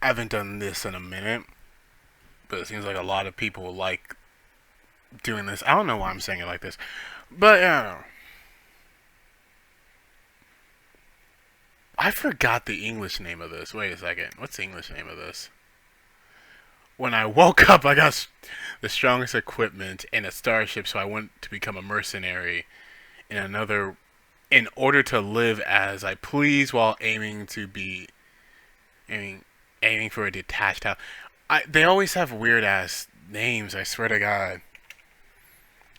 I haven't done this in a minute, but it seems like a lot of people like doing this. I don't know why I'm saying it like this, but yeah, I forgot the English name of this. Wait a second. What's the English name of this? When I woke up, I got the strongest equipment in a starship, so I went to become a mercenary in another in order to live as I please while aiming aiming for a detached house. They always have weird ass names. I swear to God.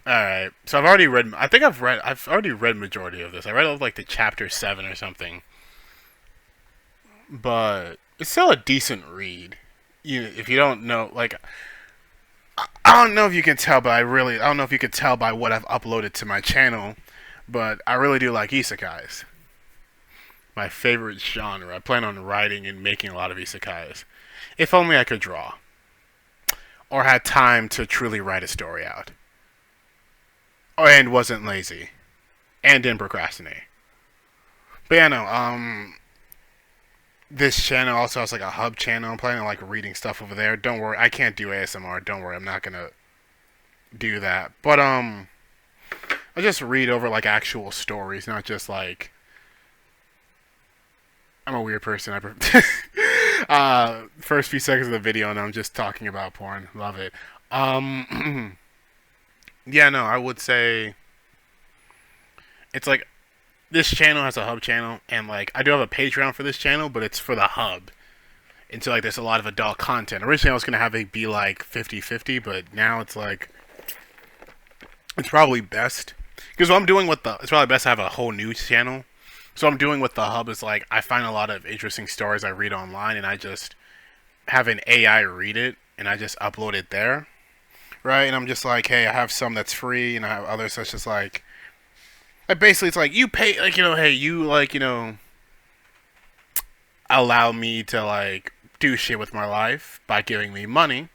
All right, so I've already read. I think I've already read majority of this. I read like the chapter 7 or something, but it's still a decent read. If you don't know, like I don't know if you can tell, but I don't know if you can tell by what I've uploaded to my channel, but I really do like isekais. My favorite genre. I plan on writing and making a lot of isekais. If only I could draw, or had time to truly write a story out, and wasn't lazy, and didn't procrastinate. But yeah, no. This channel also has like a hub channel. I'm planning on like reading stuff over there. Don't worry, I can't do ASMR. Don't worry, I'm not gonna do that. But I just read over like actual stories, not just like I'm a weird person. First few seconds of the video, and I'm just talking about porn. Love it. Um, yeah, no, I would say it's like this channel has a hub channel, and like I do have a Patreon for this channel, but it's for the hub. And so like there's a lot of adult content. Originally I was gonna have it be like 50-50, but now it's like it's probably best because what I'm doing with the it's probably best to have a whole news channel. So what I'm doing with the hub is like I find a lot of interesting stories I read online, and I just have an AI read it, and I just upload it there, right? And I'm just like, hey, I have some that's free, and I have others that's just like basically it's like you pay like hey you like allow me to like do shit with my life by giving me money,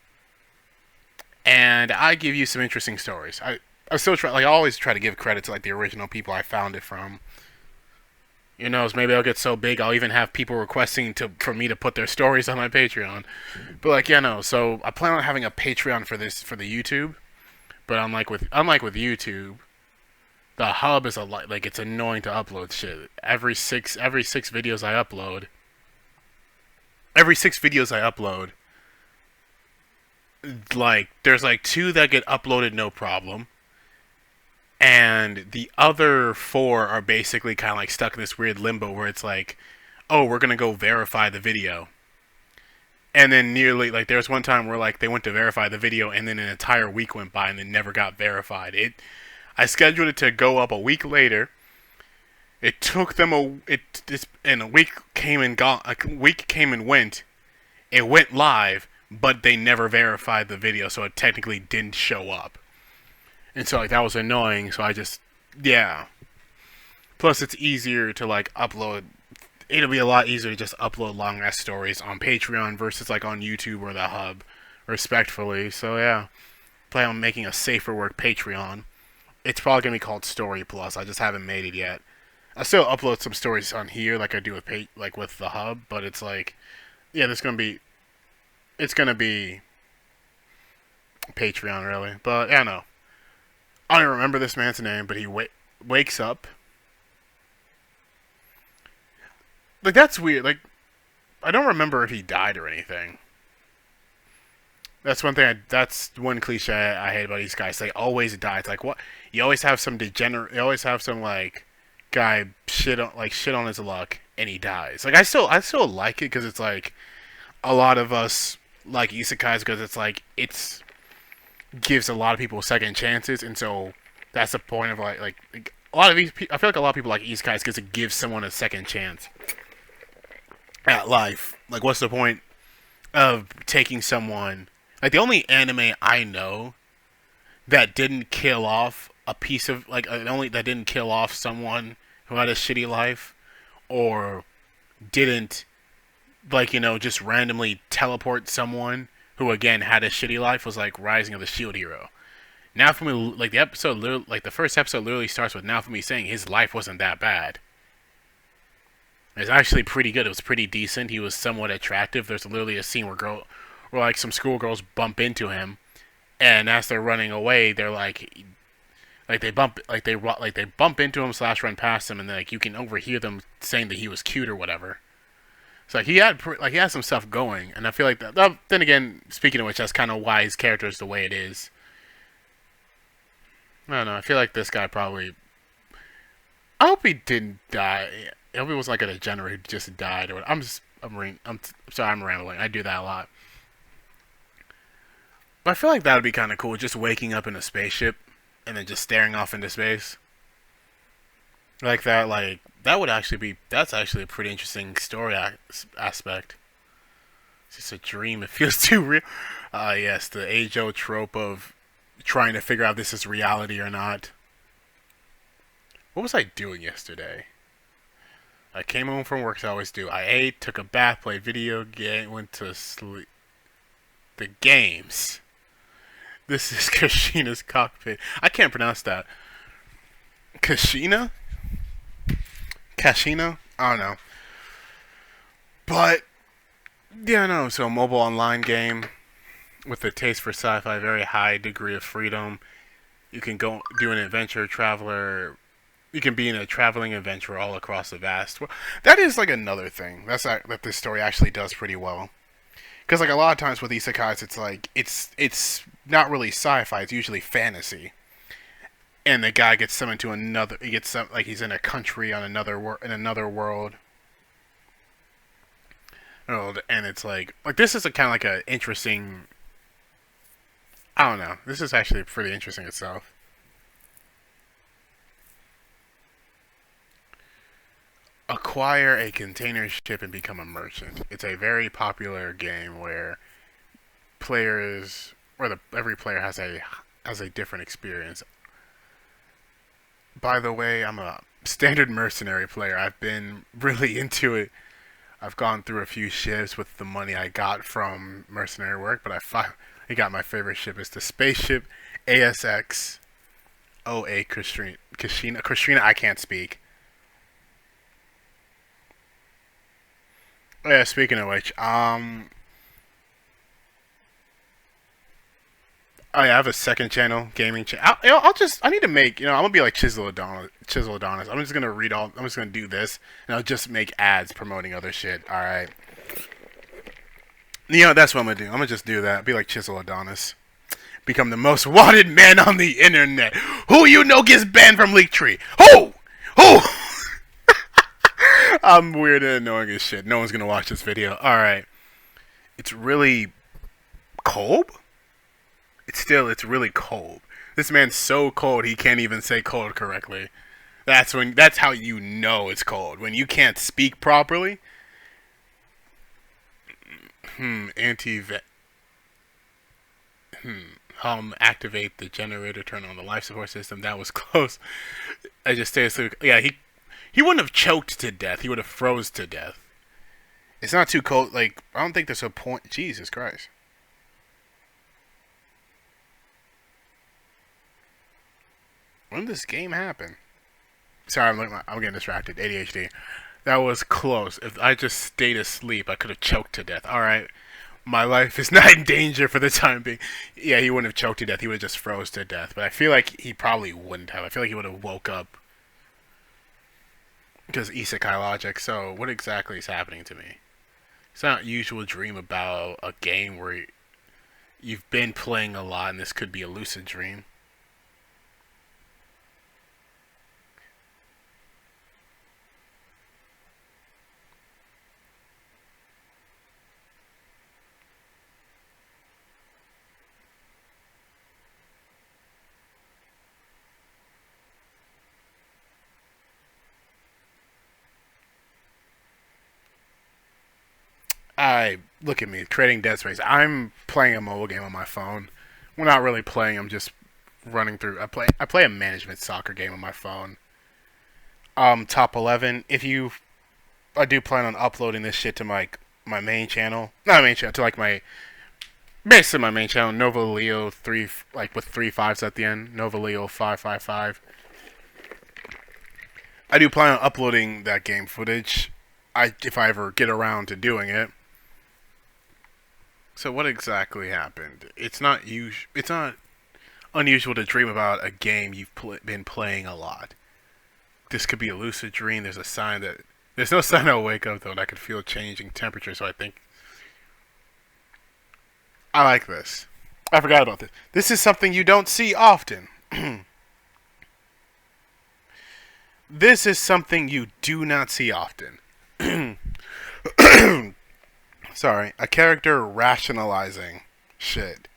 and I give you some interesting stories. I still try like I always try to give credit to like the original people I found it from. Maybe I'll get so big I'll even have people requesting to for me to put their stories on my Patreon. But like yeah no, so I plan on having a Patreon for this for the YouTube. But unlike with YouTube, the hub is a lot like it's annoying to upload shit. Every six videos I upload, like there's like two that get uploaded no problem, and the other four are basically kind of like stuck in this weird limbo where it's like, oh, we're gonna go verify the video, and then nearly like there's one time where like they went to verify the video, and then an entire week went by and it never got verified. I scheduled it to go up a week later. It took them and a week came and gone. A week came and went. It went live, but they never verified the video, so it technically didn't show up. And so like that was annoying. So I just yeah. Plus, it's easier to like upload. It'll be a lot easier to just upload long ass stories on Patreon versus like on YouTube or the hub, respectfully. So yeah, plan on making a safer work Patreon. It's probably gonna be called Story Plus. I just haven't made it yet. I still upload some stories on here like I do with like with the hub, but it's like yeah, it's gonna be Patreon really. But yeah, no, I don't even remember this man's name, but he wakes up. Like that's weird. Like I don't remember if he died or anything. That's one thing. That's one cliche I hate about these guys. They always die. It's like what you always have some degenerate. You always have some like guy shit on his luck and he dies. Like I still like it because it's like a lot of us like isekais because it's like it's gives a lot of people second chances, and so that's the point of like a lot of these. I feel like a lot of people like isekais because it gives someone a second chance at life. Like, what's the point of taking someone? Like, the only anime I know that didn't kill off a piece of only that didn't kill off someone who had a shitty life, or didn't just randomly teleport someone who again had a shitty life was like Rising of the Shield Hero. Now for me, like the first episode literally starts with Now for me saying his life wasn't that bad. It's actually pretty good. It was pretty decent. He was somewhat attractive. There's literally a scene where like some schoolgirls bump into him, and as they're running away, they're like they bump into him slash run past him, and then, like you can overhear them saying that he was cute or whatever. So like he had some stuff going, and I feel like that. Then again, speaking of which, that's kind of why his character is the way it is. I don't know. I feel like this guy probably. I hope he didn't die. I hope he was like a degenerate who just died. Or I'm sorry, I'm rambling. I do that a lot. But I feel like that would be kind of cool, just waking up in a spaceship and then just staring off into space like that. Like that would actually be. That's actually a pretty interesting story aspect. It's just a dream. It feels too real. Yes, the age-old trope of trying to figure out if this is reality or not. What was I doing yesterday? I came home from work as I always do. I ate, took a bath, played video game, went to sleep. The games. This is Kashina's cockpit. I can't pronounce that. Kashina? Kashina? I don't know. But, yeah, no. So, mobile online game with a taste for sci-fi, very high degree of freedom. You can go do an adventure traveler. You can be in a traveling adventure all across the vast world. That is like another thing. That this story actually does pretty well. Because like a lot of times with isekais, it's like it's not really sci-fi. It's usually fantasy. And the guy gets summoned to another. He gets some like he's in a country on in another world. And it's like this is a kind of like a interesting. I don't know. This is actually pretty interesting itself. Acquire a container ship and become a merchant. It's a very popular game where every player has a different experience. By the way, I'm a standard mercenary player. I've been really into it. I've gone through a few ships with the money I got from mercenary work, but I got my favorite ship. It's the spaceship ASX OA Katrina. Katrina, I can't speak. Yeah, speaking of which, I have a second channel, gaming channel. I need to make, I'm gonna be like Chisel Adonis. I'm just gonna do this, and I'll just make ads promoting other shit. All right. That's what I'm gonna do. I'm gonna just do that. Be like Chisel Adonis. Become the most wanted man on the internet. Who gets banned from Leaktree? Who? Who? I'm weird and annoying as shit. No one's gonna watch this video. All right. It's really cold. It's really cold. This man's so cold he can't even say cold correctly. That's how you know it's cold. When you can't speak properly. Anti-vet. Activate the generator, turn on the life support system. That was close. I just stay asleep. Yeah, he wouldn't have choked to death. He would have froze to death. It's not too cold. Like, I don't think there's a point. Jesus Christ. When did this game happen? Sorry, I'm getting distracted. ADHD. That was close. If I just stayed asleep, I could have choked to death. Alright. My life is not in danger for the time being. Yeah, he wouldn't have choked to death. He would have just froze to death. But I feel like he probably wouldn't have. I feel like he would have woke up. Because isekai logic. So, what exactly is happening to me? It's not a usual dream about a game where you've been playing a lot and this could be a lucid dream. Look at me, creating Dead Space. I'm playing a mobile game on my phone. Well, not really playing. I'm just running through. I play a management soccer game on my phone. Top 11. I do plan on uploading this shit to my main channel. Not main channel, to like basically my main channel, Nova Leo 3, like with 3 5s at the end. Nova Leo 555. I do plan on uploading that game footage if I ever get around to doing it. So what exactly happened? It's not unusual to dream about a game you've been playing a lot. This could be a lucid dream. There's no sign I'll wake up though, and I could feel changing temperature. So I think I like this. I forgot about this. This is something you don't see often. This is something you do not see often. Sorry, a character rationalizing shit.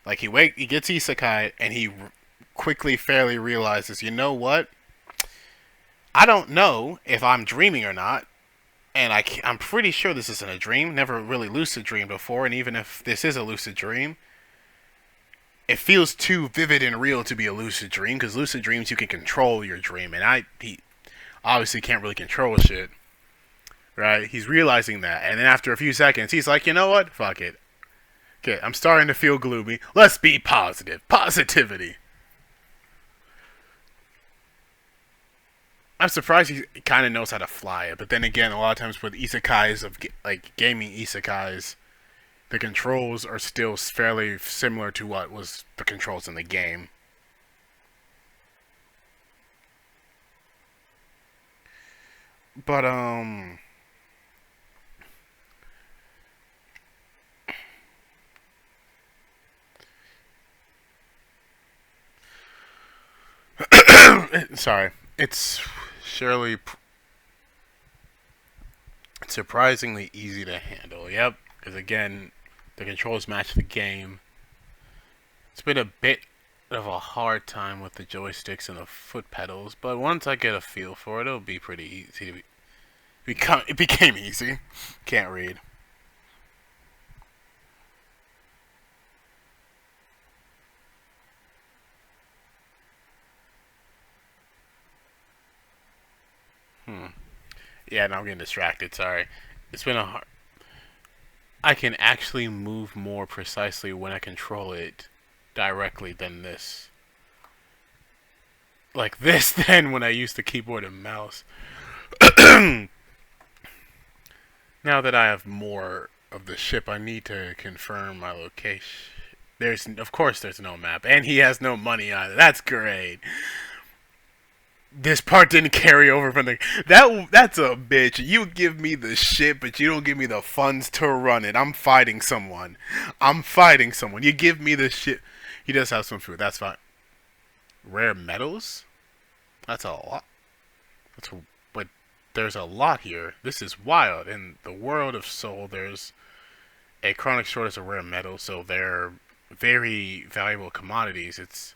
Like he gets isekai and he quickly, fairly realizes, you know what? I don't know if I'm dreaming or not, and I'm pretty sure this isn't a dream. Never really lucid dreamed before, and even if this is a lucid dream, it feels too vivid and real to be a lucid dream. Because lucid dreams, you can control your dream, and he obviously can't really control shit, right? He's realizing that, and then after a few seconds, he's like, you know what? Fuck it. Okay, I'm starting to feel gloomy. Let's be positive. Positivity. I'm surprised he kind of knows how to fly it, but then again, a lot of times with isekais like gaming isekais, the controls are still fairly similar to what was the controls in the game. But sorry, it's surely surprisingly easy to handle. Yep, because again, the controls match the game. It's been a bit of a hard time with the joysticks and the foot pedals, but once I get a feel for it, it'll be pretty easy to it became easy. Can't read. Hmm. Yeah, now I'm getting distracted. Sorry. It's been a hard. I can actually move more precisely when I control it directly than this. Like this than when I used the keyboard and mouse. Now that I have more of the ship, I need to confirm my location. Of course, there's no map, and he has no money either. That's great. This part didn't carry over from the that's a bitch. You give me the shit, but you don't give me the funds to run it. I'm fighting someone. I'm fighting someone. You give me the shit. He does have some food. That's fine. Rare metals? That's a lot. But there's a lot here. This is wild. In the world of Soul, there's a chronic shortage of rare metals, so they're very valuable commodities. It's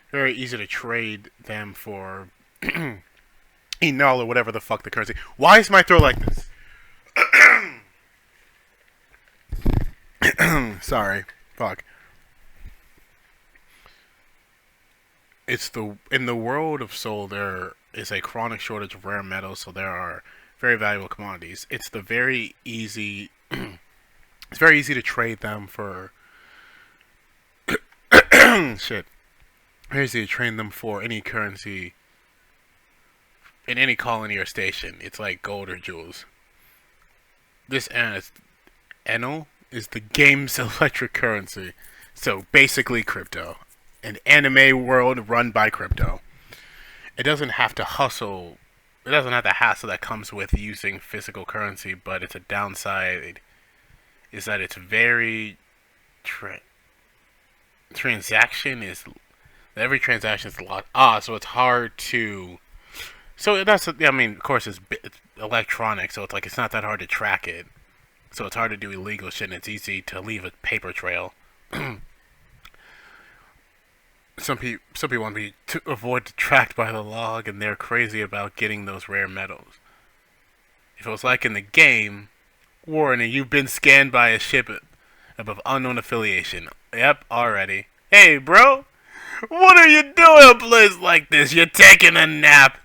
very easy to trade them for enol or whatever the fuck the currency. Why is my throat like this? Sorry. Fuck. In the world of Soul there is a chronic shortage of rare metals, so there are very valuable commodities. It's very easy to trade them for shit. Very easy to trade them for any currency in any colony or station. It's like gold or jewels. This Enel is the game's electric currency. So basically crypto. An anime world run by crypto. It doesn't have to hustle. It doesn't have the hassle that comes with using physical currency, but it's a downside is that it's very transaction is every transaction is a lot. So it's hard to. So I mean, of course, it's electronic, so it's not that hard to track it. So it's hard to do illegal shit, and it's easy to leave a paper trail. Some people want to avoid tracked by the log, and they're crazy about getting those rare metals. If it was like in the game, warning, you've been scanned by a ship of unknown affiliation. Yep, already. Hey, bro, what are you doing in a place like this? You're taking a nap.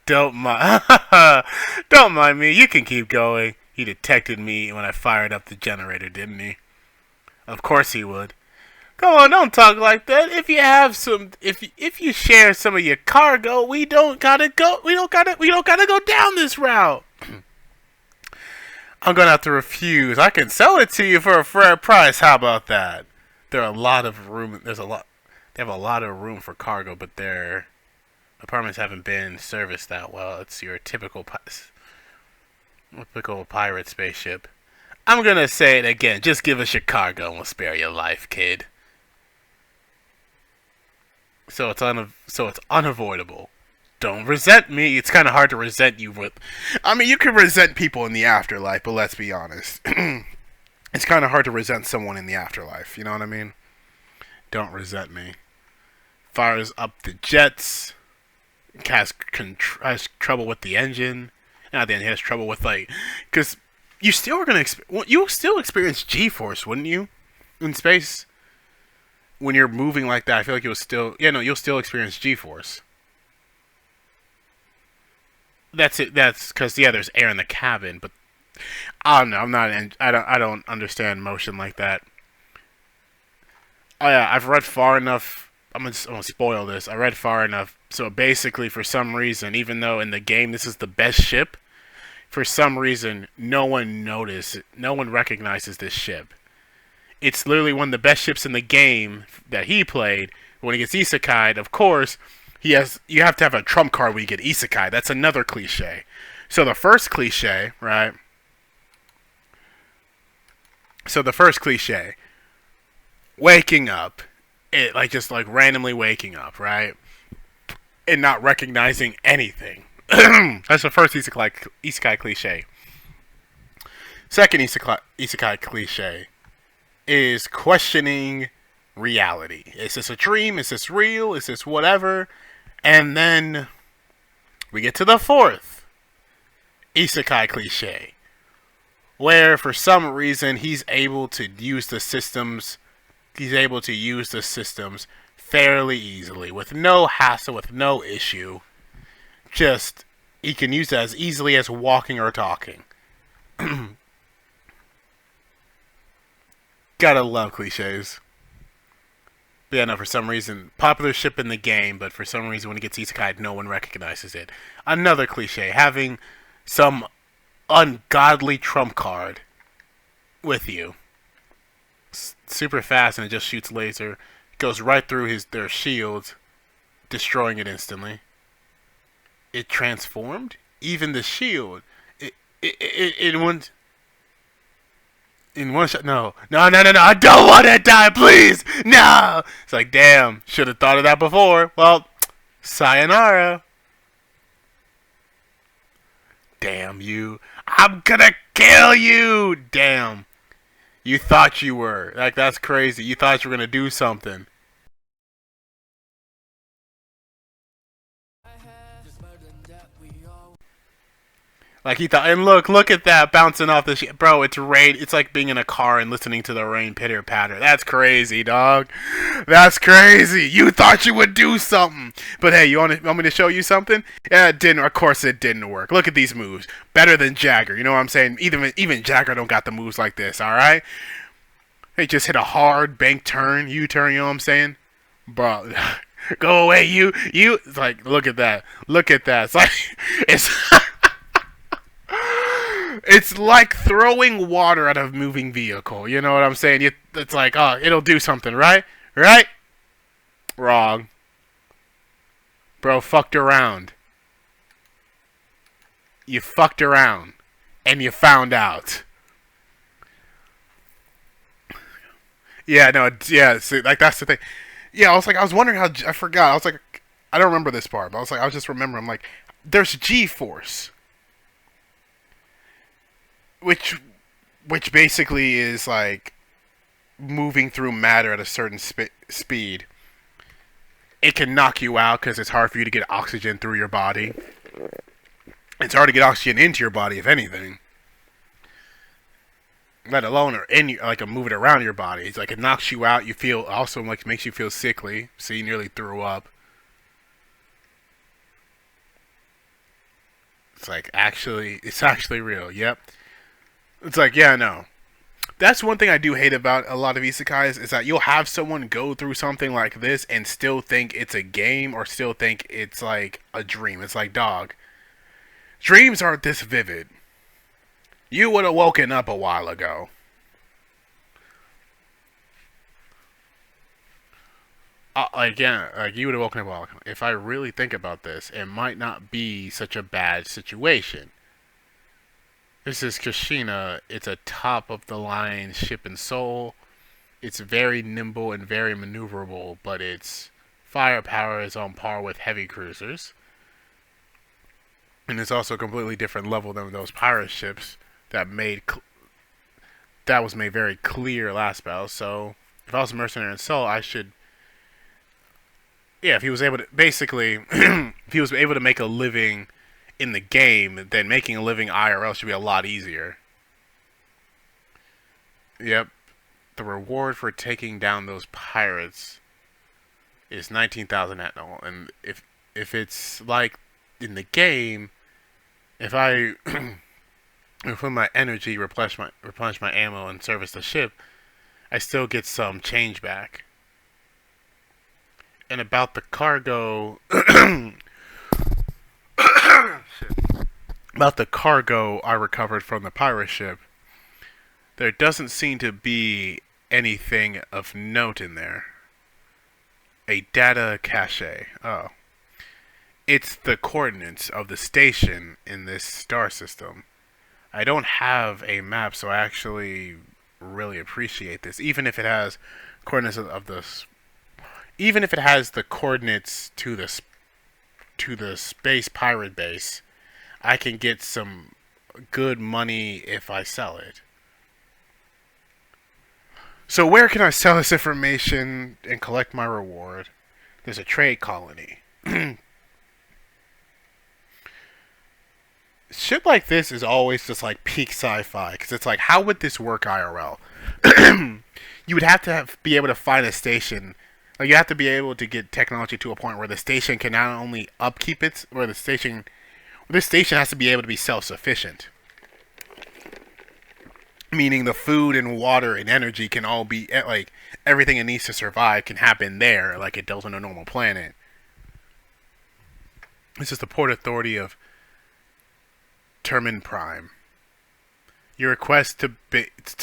Don't mind. Don't mind me. You can keep going. He detected me when I fired up the generator, didn't he? Of course he would. Come on, don't talk like that. If you share some of your cargo, we don't gotta go down this route. I'm gonna have to refuse. I can sell it to you for a fair price. How about that? There are a lot of room. There's a lot. They have a lot of room for cargo, but their apartments haven't been serviced that well. It's your typical pirate spaceship. I'm gonna say it again. Just give us your cargo and we'll spare your life, kid. So it's unavoidable. Don't resent me. It's kind of hard to resent you with. I mean, you can resent people in the afterlife, but let's be honest. It's kind of hard to resent someone in the afterlife. You know what I mean? Don't resent me. Fires up the jets. Has trouble with the engine. Not the engine. Has trouble with because you still are gonna. You'll still experience G-force, wouldn't you? In space, when you're moving like that, I feel like you'll still. Yeah, no, you'll still experience G-force. That's it. That's because there's air in the cabin, but I don't know. I'm not. I don't understand motion like that. Oh yeah, I've read far enough. I'm gonna spoil this. I read far enough. So basically, for some reason, even though in the game this is the best ship, for some reason no one recognizes this ship. It's literally one of the best ships in the game that he played. When he gets isekai'd, of course, you have to have a trump card when you get isekai. That's another cliche. So the first cliche, right? Waking up, just randomly waking up, right? And not recognizing anything. That's the first isekai cliche. Second isekai cliche is questioning reality. Is this a dream? Is this real? Is this whatever? And then we get to the fourth isekai cliche, where for some reason he's able to use the systems fairly easily, with no hassle, with no issue. Just, he can use it as easily as walking or talking. Gotta love cliches. But yeah, no, for some reason, popular ship in the game, but for some reason when it gets isekai'd, no one recognizes it. Another cliche, having some ungodly trump card with you. Super fast, and it just shoots laser. Goes right through their shields, destroying it instantly. It transformed? Even the shield. In one shot. No. I don't want to die, please! No! It's like, damn, should have thought of that before. Well, sayonara. Damn you. I'm gonna kill you! Damn. You thought you were. That's crazy. You thought you were gonna do something. He thought, and look at that bouncing off the shit, bro. It's rain. It's like being in a car and listening to the rain pitter patter. That's crazy, dog. That's crazy. You thought you would do something, but hey, you want me to show you something? Yeah, it didn't. Of course, it didn't work. Look at these moves. Better than Jagger. You know what I'm saying? Even Jagger don't got the moves like this. All right. They just hit a hard bank turn, U-turn. You know what I'm saying, bro? Go away, you. It's like, look at that. It's like it's. It's like throwing water at a moving vehicle. You know what I'm saying? It's like, oh, it'll do something, right? Right? Wrong. Bro, fucked around. You fucked around. And you found out. Yeah, no, yeah, see, that's the thing. Yeah, I was wondering how, I forgot. I was like, I don't remember this part, but I was just remembering, I'm like, there's G-force. Which basically is like moving through matter at a certain speed. It can knock you out because it's hard for you to get oxygen through your body. It's hard to get oxygen into your body, if anything. Let alone move it around your body. It's like it knocks you out. You feel also makes you feel sickly. So you nearly threw up. It's actually real. Yep. It's like, yeah, no. That's one thing I do hate about a lot of isekais, is that you'll have someone go through something like this and still think it's a game, or still think it's like a dream. It's like, dog, dreams aren't this vivid. You would have woken up a while ago. Again, like you would have woken up a while ago. If I really think about this, it might not be such a bad situation. This is Kashina. It's a top of the line ship in Seoul. It's very nimble and very maneuverable, but its firepower is on par with heavy cruisers. And it's also a completely different level than those pirate ships that was made very clear last battle. So if I was a mercenary in Seoul, I should, yeah. If he was able to basically, if he was able to make a living in the game, then making a living IRL should be a lot easier. Yep. The reward for taking down those pirates is 19,000 ethanol, and if it's like in the game, if I put my energy, replenish my ammo, and service the ship, I still get some change back. And about the cargo, about the cargo I recovered from the pirate ship, there doesn't seem to be anything of note in there. A data cache. Oh. It's the coordinates of the station in this star system. I don't have a map, so I actually really appreciate this. Even if it has coordinates of the, even if it has the coordinates to the space pirate base, I can get some good money if I sell it. So where can I sell this information and collect my reward? There's a trade colony. Shit like this is always just like peak sci-fi, because it's like, how would this work IRL? You would have be able to find a station. Like, you have to be able to get technology to a point where the station can not only upkeep its, where this station has to be able to be self-sufficient. Meaning the food and water and energy can all be, like, everything it needs to survive can happen there, like it does on a normal planet. This is the Port Authority of Termin Prime. Your request to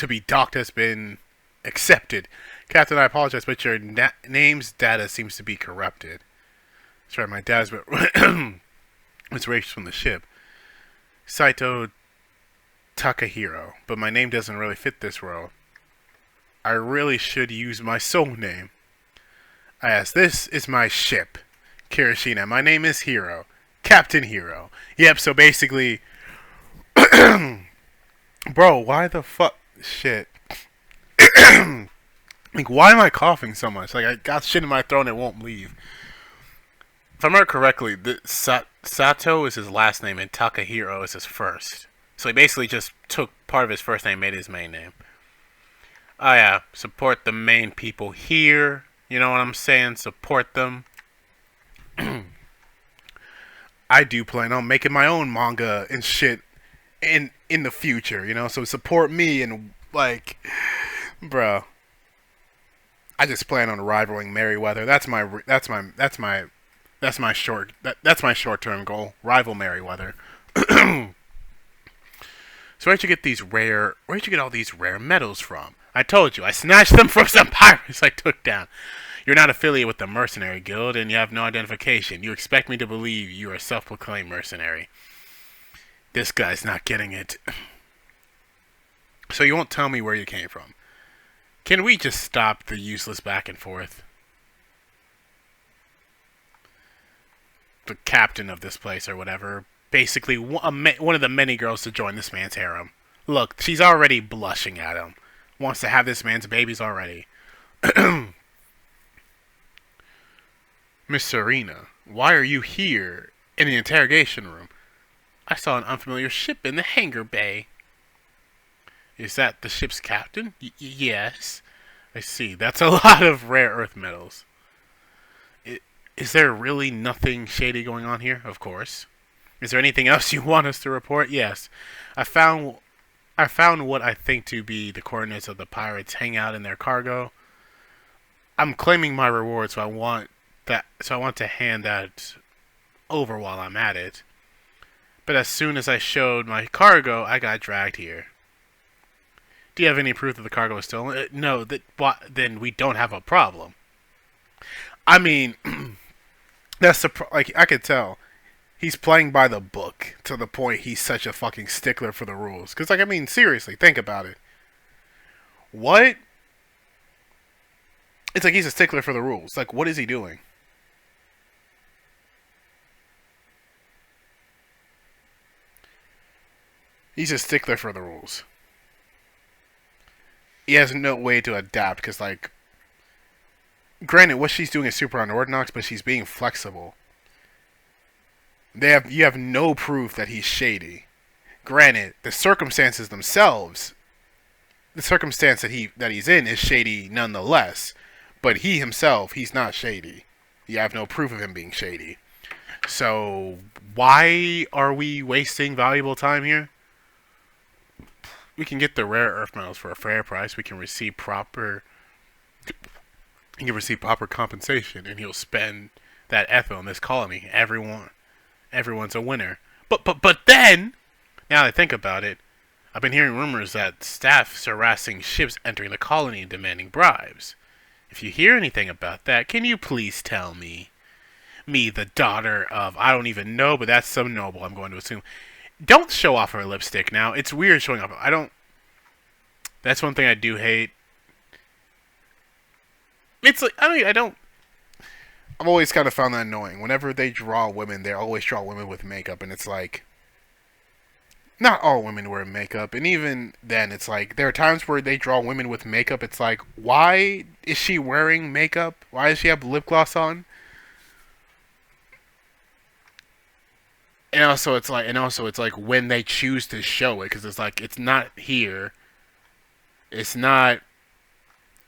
be docked has been accepted. Captain, I apologize, but your name's data seems to be corrupted. That's right, my data's been was erased from the ship. Saito Takahiro, but my name doesn't really fit this role. I really should use my soul name. I asked, this is my ship, Kirishina. My name is Hiro. Captain Hiro. Yep, so basically, bro, why the fuck? Shit. Like, why am I coughing so much? Like, I got shit in my throat and it won't leave. If I remember correctly, Sato is his last name and Takahiro is his first. So he basically just took part of his first name, made his main name. Oh yeah, support the main people here. You know what I'm saying? Support them. I do plan on making my own manga and shit in the future, you know? So support me and, like, bro. I just plan on rivaling Merryweather. That's my short-term goal. Rival Merryweather. So where'd you get all these rare metals from? I told you, I snatched them from some pirates I took down. You're not affiliated with the mercenary guild, and you have no identification. You expect me to believe you are a self-proclaimed mercenary. This guy's not getting it. So you won't tell me where you came from. Can we just stop the useless back and forth? The captain of this place or whatever, basically one of the many girls to join this man's harem. Look, she's already blushing at him. Wants to have this man's babies already. Miss Serena, why are you here in the interrogation room? I saw an unfamiliar ship in the hangar bay. Is that the ship's captain? Yes. I see. That's a lot of rare earth metals. Is there really nothing shady going on here? Of course. Is there anything else you want us to report? Yes. I found what I think to be the coordinates of the pirates hang out in their cargo. I'm claiming my reward, so I want to hand that over while I'm at it. But as soon as I showed my cargo, I got dragged here. Do you have any proof that the cargo was stolen? No, then we don't have a problem. I mean, that's the like I could tell he's playing by the book to the point he's such a fucking stickler for the rules. Because like I mean, seriously, think about it. What? It's like he's a stickler for the rules. Like, what is he doing? He's a stickler for the rules. He has no way to adapt because, like, granted, what she's doing is super unorthodox, but she's being flexible. You have no proof that he's shady. Granted, the circumstances themselves, the circumstance that he's in is shady nonetheless. But he himself, he's not shady. You have no proof of him being shady. So why are we wasting valuable time here? We can get the rare earth metals for a fair price. We can receive proper compensation, and he'll spend that ethyl in this colony. Everyone's a winner. But then, now that I think about it, I've been hearing rumors that staff's harassing ships entering the colony and demanding bribes. If you hear anything about that, can you please tell me? Me, the daughter of, I don't even know, but that's some noble, I'm going to assume. Don't show off her lipstick now. It's weird showing off. That's one thing I do hate. It's like, I've always kind of found that annoying. Whenever they draw women, they always draw women with makeup, and it's like, not all women wear makeup, and even then, it's like, there are times where they draw women with makeup, it's like, why is she wearing makeup? Why does she have lip gloss on? And also, it's like when they choose to show it, because it's like, it's not here, it's not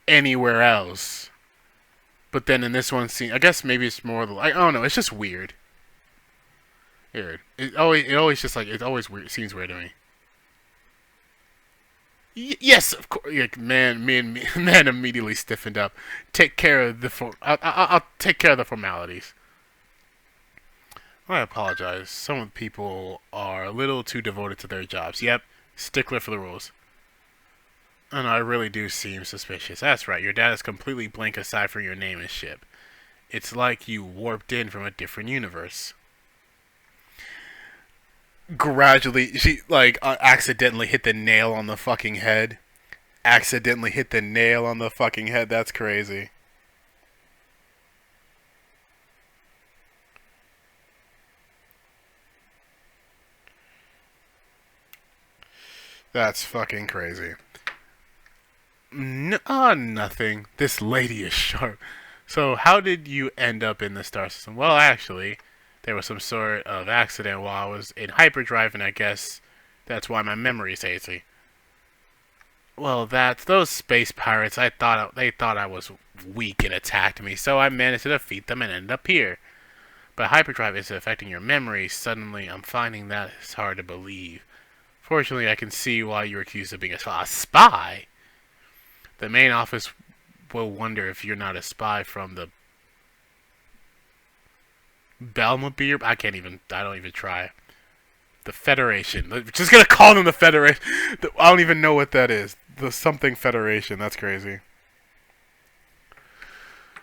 anywhere else. But then in this one scene, I guess maybe it's more I don't know, it's just weird. Weird. It always just like, it always weird, seems weird to me. Yes, of course. Like, man immediately stiffened up. Take care of I'll take care of the formalities. I apologize. Some people are a little too devoted to their jobs. Yep, stickler for the rules. And I really do seem suspicious. That's right, your dad is completely blank aside from your name and ship. It's like you warped in from a different universe. Gradually, she, like, accidentally hit the nail on the fucking head. Accidentally hit the nail on the fucking head. That's crazy. That's fucking crazy. Nothing. This lady is sharp. So, how did you end up in the star system? Well, actually, there was some sort of accident while I was in hyperdrive, and I guess that's why my memory is hazy. Well, that's those space pirates. They thought I was weak and attacked me, so I managed to defeat them and ended up here. But hyperdrive isn't affecting your memory. Suddenly, I'm finding that it's hard to believe. Fortunately, I can see why you're accused of being a spy. The main office will wonder if you're not a spy from the Belmobir. I don't even try. The Federation. We're just gonna call them the Federation. I don't even know what that is. The something Federation. That's crazy.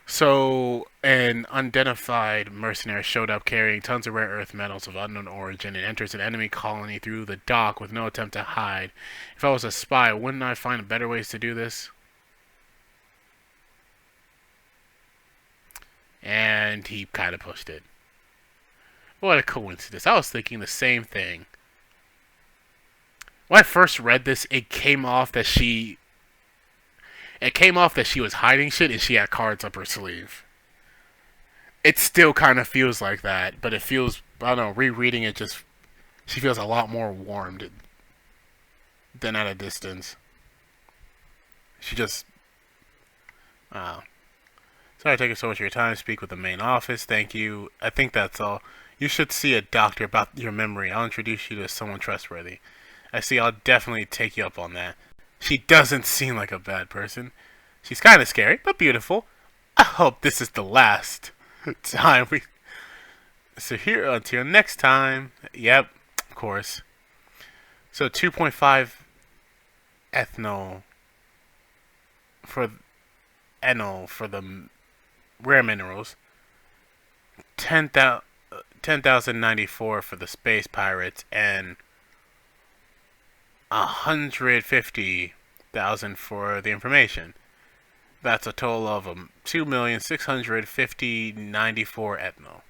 So, an unidentified mercenary showed up carrying tons of rare earth metals of unknown origin and enters an enemy colony through the dock with no attempt to hide. If I was a spy, wouldn't I find better ways to do this? And he kind of pushed it. What a coincidence. I was thinking the same thing. When I first read this, it came off that she was hiding shit and she had cards up her sleeve. It still kind of feels like that, but it feels, I don't know, rereading it just, she feels a lot more warmed than at a distance. She just, sorry taking so much of your time to speak with the main office. Thank you. I think that's all. You should see a doctor about your memory. I'll introduce you to someone trustworthy. I see. I'll definitely take you up on that. She doesn't seem like a bad person. She's kind of scary, but beautiful. I hope this is the last time we... So here, until next time. Yep, course. So 2.5 ethanol for enol for the rare minerals, 10,094 for the space pirates, and 150,000 for the information. That's a total of 2,650,94 ethanol.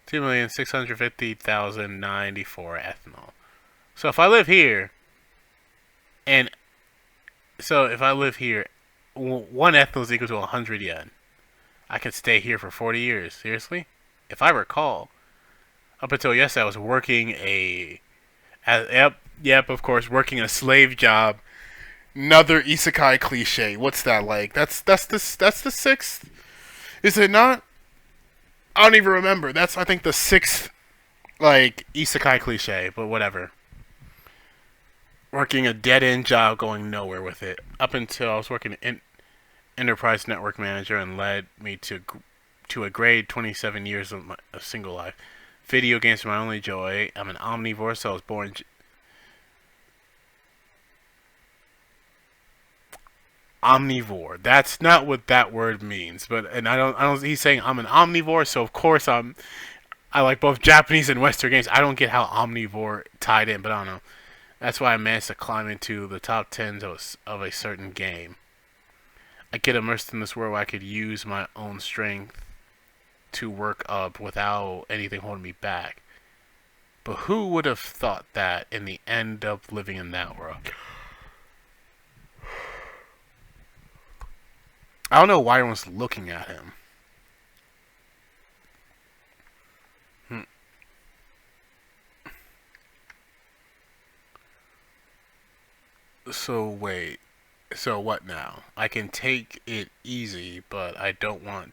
2,650,094 ethanol. So if I live here, and so if I live here, one ethanol is equal to 100 yen. I can stay here for 40 years. Seriously? If I recall, up until yesterday, I was working yep, of course, working a slave job. Another isekai cliche. What's that like? That's the sixth. Is it not? I don't even remember. That's, I think, the sixth like isekai cliche. But whatever. Working a dead end job, going nowhere with it. Up until I was working in enterprise network manager, and led me to a grade 27 years of a single life. Video games are my only joy. I'm an omnivore, so I was born. Omnivore. That's not what that word means, but I don't. He's saying I'm an omnivore, so of course I like both Japanese and Western games. I don't get how omnivore tied in, but I don't know. That's why I managed to climb into the top 10s of a certain game. I get immersed in this world where I could use my own strength to work up without anything holding me back. But who would have thought that in the end up living in that world? I don't know why everyone's looking at him. So wait. So what now? I can take it easy, but I don't want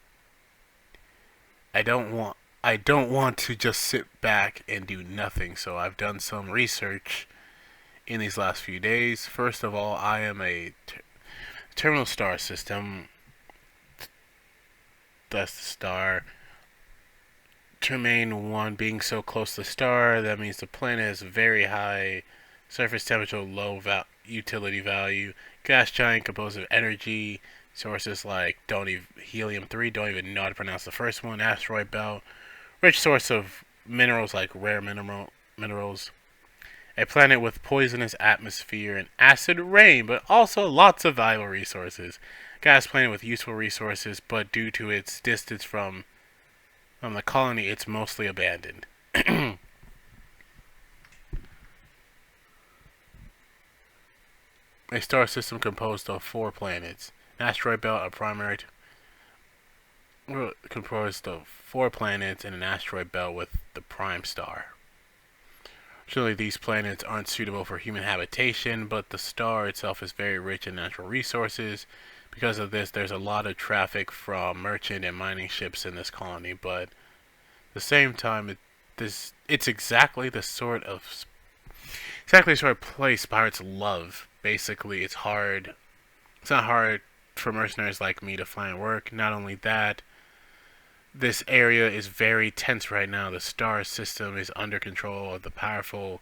to just sit back and do nothing. So I've done some research in these last few days. First of all, I am a terminal star system. That's the star. Termain 1 being so close to the star, that means the planet has very high surface temperature, low utility value. Gas giant composed of energy sources like helium-3, don't even know how to pronounce the first one. Asteroid belt, rich source of minerals like rare minerals. A planet with poisonous atmosphere and acid rain, but also lots of valuable resources. Gas planet with useful resources, but due to its distance from the colony, it's mostly abandoned. A star system composed of 4 planets. An asteroid belt, a primary composed of 4 planets and an asteroid belt with the prime star. Surely these planets aren't suitable for human habitation, but the star itself is very rich in natural resources. Because of this, there's a lot of traffic from merchant and mining ships in this colony, but at the same time, it's exactly the sort of place pirates love. Basically, it's not hard for mercenaries like me to find work. Not only that, this area is very tense right now. The star system is under control of the powerful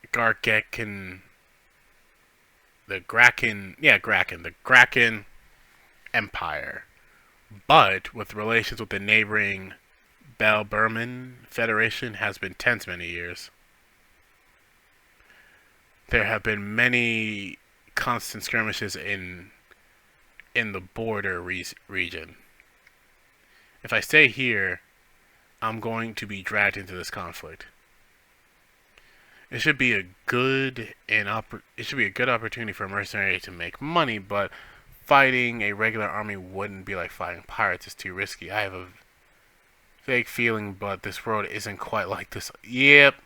the Graken Empire. But with relations with the neighboring Bel Burman Federation has been tense many years. There have been many constant skirmishes in the border region. If I stay here, I'm going to be dragged into this conflict. It should be a good opportunity for a mercenary to make money, but fighting a regular army wouldn't be like fighting pirates. It's too risky. I have a vague feeling, but this world isn't quite like this. Yep.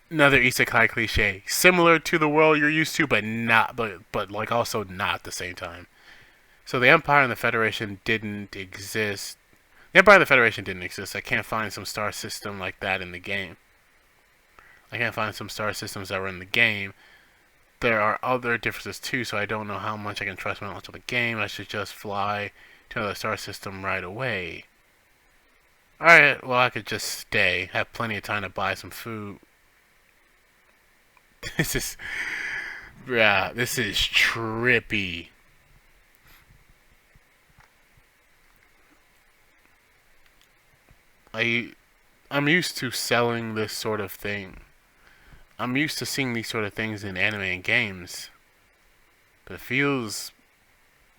Another isekai cliche, similar to the world you're used to, but not, but like also not at the same time. So the Empire and the Federation didn't exist. The Empire and the Federation didn't exist. I can't find some star system like that in the game. I can't find some star systems that were in the game. There are other differences too, so I don't know how much I can trust my knowledge of the game. I should just fly to another star system right away. Alright, well, I could just stay. Have plenty of time to buy some food. This is. Yeah, this is trippy. I, I'm used to selling this sort of thing. I'm used to seeing these sort of things in anime and games. But it feels.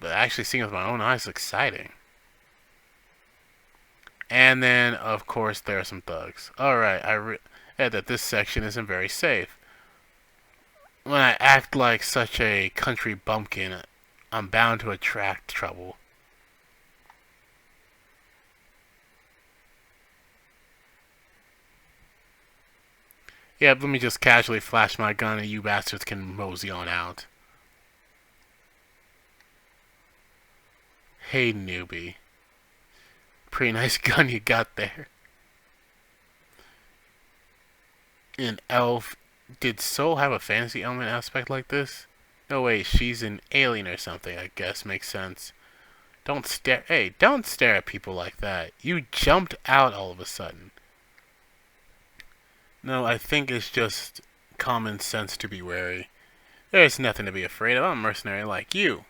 But actually seeing it with my own eyes is exciting. And then, of course, there are some thugs. Alright, I read that this section isn't very safe. When I act like such a country bumpkin, I'm bound to attract trouble. Yeah, let me just casually flash my gun and you bastards can mosey on out. Hey, newbie. Pretty nice gun you got there. An elf. Did Soul have a fantasy element aspect like this? No way, she's an alien or something, I guess. Makes sense. Don't stare. Hey, don't stare at people like that. You jumped out all of a sudden. No, I think it's just common sense to be wary. There's nothing to be afraid of. I'm a mercenary like you.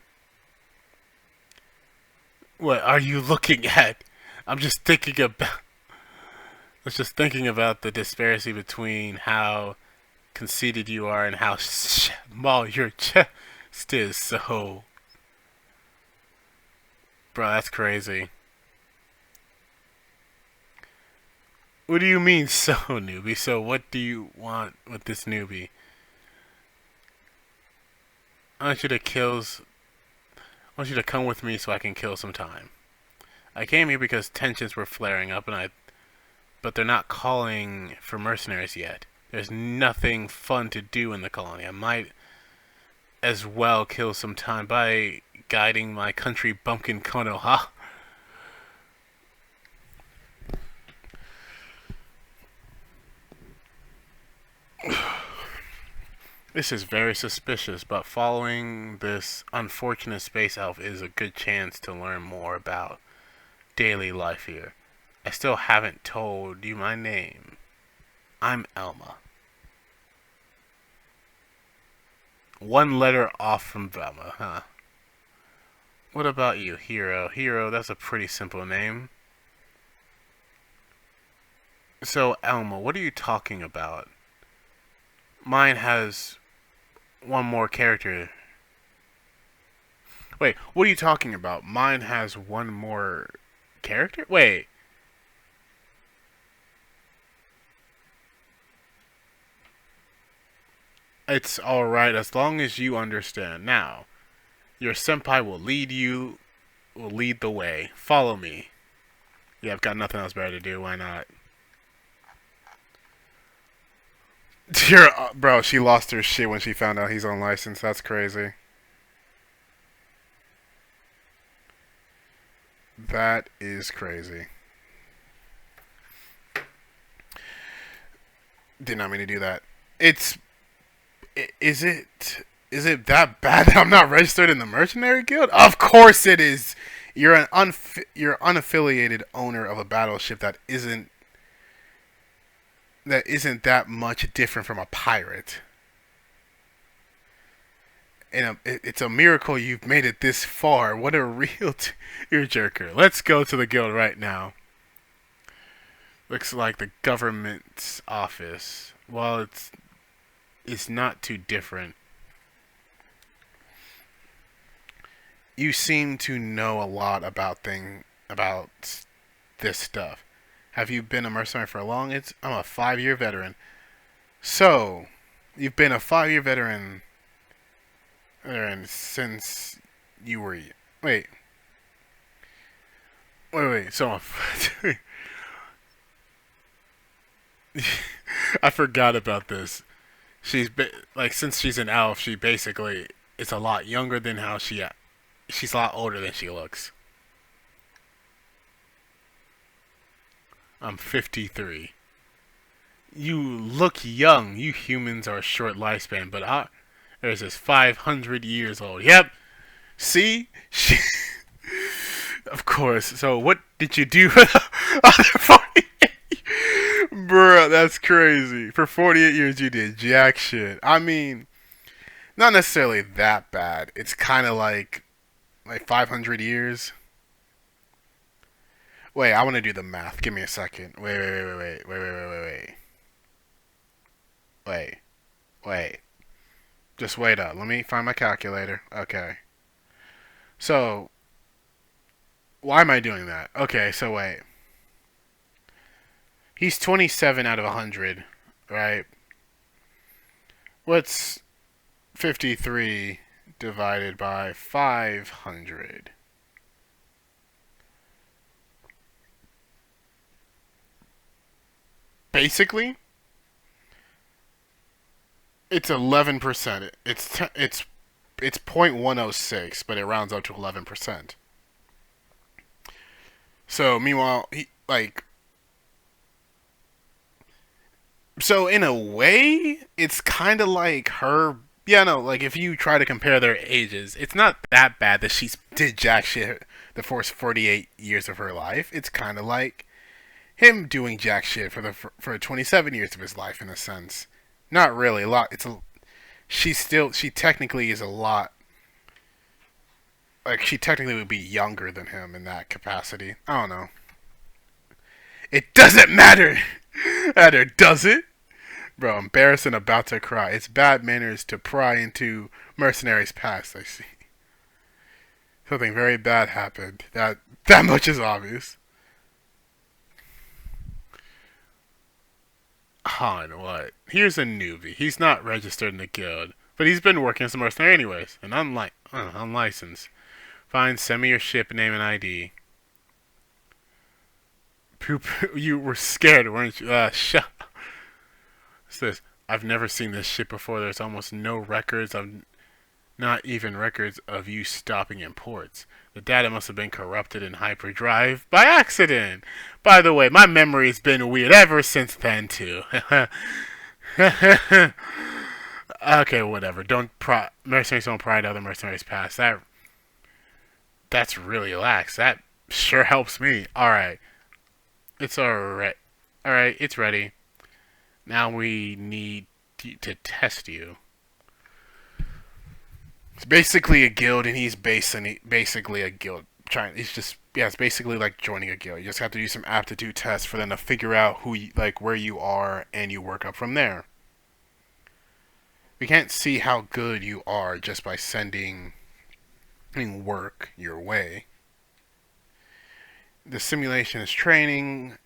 What are you looking at? I'm just thinking about. I was just thinking about the disparity between how conceited you are and how small your chest is. So, bro, that's crazy. What do you mean, so newbie? So, what do you want with this newbie? I want you to kills. I want you to come with me so I can kill some time. I came here because tensions were flaring up, but they're not calling for mercenaries yet. There's nothing fun to do in the colony. I might as well kill some time by guiding my country bumpkin Konoha. This is very suspicious, but following this unfortunate space elf is a good chance to learn more about daily life here. I still haven't told you my name. I'm Elma. One letter off from Velma, huh? What about you, Hero? Hero, that's a pretty simple name. So, Elma, what are you talking about? Mine has one more character. Wait, what are you talking about? Mine has one more character? Wait. It's alright as long as you understand. Now, your senpai will lead the way. Follow me. Yeah, I've got nothing else better to do. Why not? Bro, she lost her shit when she found out he's on license. That's crazy. That is crazy. Did not mean to do that. It's is it that bad that I'm not registered in the mercenary guild? Of course it is. You're unaffiliated owner of a battleship that isn't that much different from a pirate. And it's a miracle you've made it this far. What a real tearjerker. Let's go to the guild right now. Looks like the government's office. Well, it's not too different. You seem to know a lot about this stuff. Have you been a mercenary for long? I'm a 5-year veteran. So, you've been a 5-year veteran since you were. Wait. Wait. So, I forgot about this. Since she's an elf, she basically is a lot younger than how she's a lot older than she looks. I'm 53. You look young. You humans are a short lifespan, but there's this 500 years old. Yep. See? Of course. So what did you do for the other 4? Bruh, that's crazy. For 48 years, you did jack shit. I mean, not necessarily that bad. It's kind of like 500 years. Wait, I want to do the math. Give me a second. Wait. Wait. Just wait up. Let me find my calculator. Okay. So, why am I doing that? Okay, so wait. He's 27 out of 100, right? What's 53 divided by 500? Basically, it's 11%. It's 0.106, but it rounds up to 11%. So meanwhile, so in a way, it's kind of like her. Yeah, no, like if you try to compare their ages, it's not that bad that she's did jack shit the first 48 years of her life. It's kind of like him doing jack shit for 27 years of his life in a sense. Not really a lot. She technically is a lot. Like she technically would be younger than him in that capacity. I don't know. It doesn't matter. Matter does it? Bro, embarrassed and about to cry. It's bad manners to pry into mercenaries' past. I see. Something very bad happened. That much is obvious. Han, what? Here's a newbie. He's not registered in the guild, but he's been working as a mercenary anyways, and unlicensed. Fine, send me your ship name and ID. Poop, you were scared, weren't you? Shut up. What's this? I've never seen this ship before. There's almost no records of, not even records of you stopping in ports. The data must have been corrupted in hyperdrive by accident. By the way, my memory's been weird ever since then too. Okay, whatever. Mercenaries don't pry to other mercenaries' past. That's really lax. That sure helps me. All right, it's alright. All right, it's ready. Now we need to test you. It's basically a guild, and he's basically a guild. It's basically like joining a guild. You just have to do some aptitude tests for them to figure out where you are, and you work up from there. We can't see how good you are just by sending work your way. The simulation is training.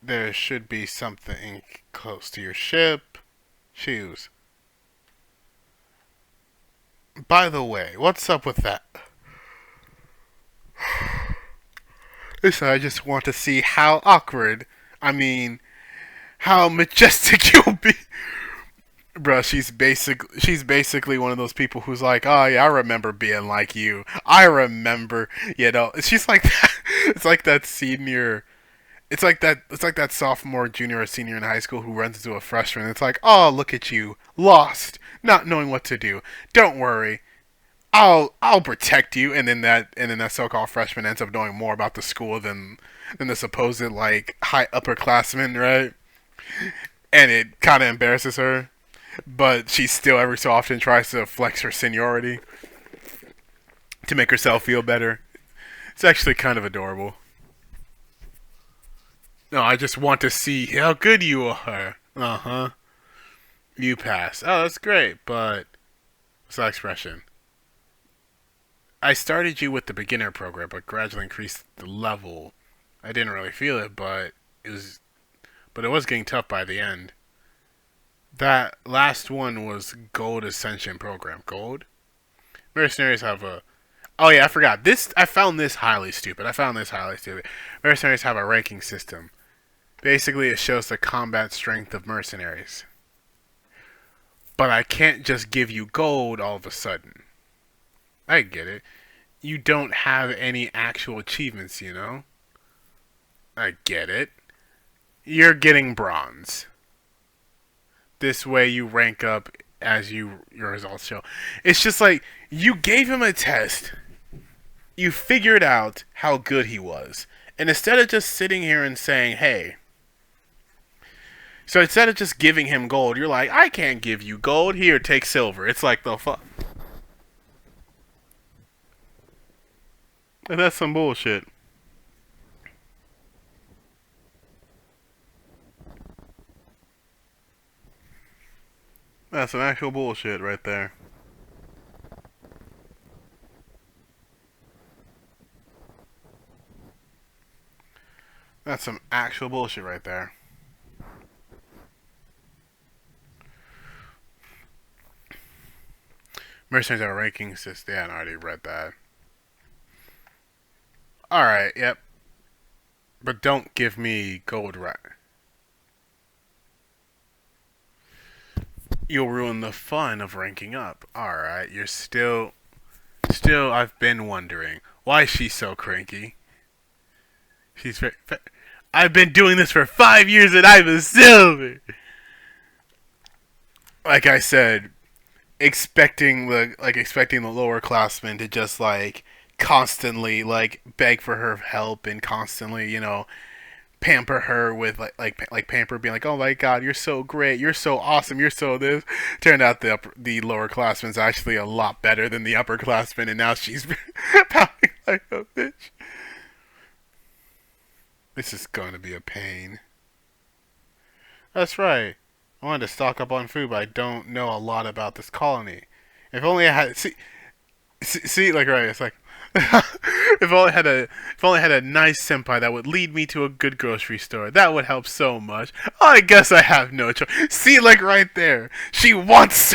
There should be something close to your ship. Choose. By the way, what's up with that? Listen, I just want to see how awkward, how majestic you'll be. Bruh, she's basically one of those people who's like, oh yeah, I remember being like you. I remember, she's like that. It's like that senior. It's like that sophomore, junior, or senior in high school who runs into a freshman. It's like, oh, look at you, lost, not knowing what to do. Don't worry, I'll protect you. And then that so-called freshman ends up knowing more about the school than the supposed high upperclassmen, right? And it kind of embarrasses her, but she still every so often tries to flex her seniority to make herself feel better. It's actually kind of adorable. No, I just want to see how good you are. Uh-huh. You pass. Oh, that's great, but what's that expression? I started you with the beginner program, but gradually increased the level. I didn't really feel it, but it was getting tough by the end. That last one was Gold Ascension program. Gold? Mercenaries have a... Oh yeah, I forgot. I found this highly stupid. Mercenaries have a ranking system. Basically, it shows the combat strength of mercenaries. But I can't just give you gold all of a sudden. I get it. You don't have any actual achievements, you know? I get it. You're getting bronze. This way you rank up as your results show. It's just like, you gave him a test. You figured out how good he was. And instead of just sitting here and saying, hey, so instead of just giving him gold, you're like, I can't give you gold. Here, take silver. It's like the fuck. And that's some bullshit. That's some actual bullshit right there. That's some actual bullshit right there. Mercenaries are ranking system. Yeah, I already read that. Alright, yep. But don't give me gold right. You'll ruin the fun of ranking up. Alright, you're still. Still, I've been wondering. Why is she so cranky? She's very. I've been doing this for 5 years and I'm a silver! Like I said, expecting the lower classmen to just constantly beg for her help and constantly pamper her with like pamper being like, oh my god, you're so great, you're so awesome, you're so this. Turned out the lower classmen's actually a lot better than the upperclassmen, and now she's pounding like a bitch. This is going to be a pain. That's right. I wanted to stock up on food, but I don't know a lot about this colony. If only I had see like right. It's like if only had a nice senpai that would lead me to a good grocery store. That would help so much. Oh, I guess I have no choice. See, like right there, she wants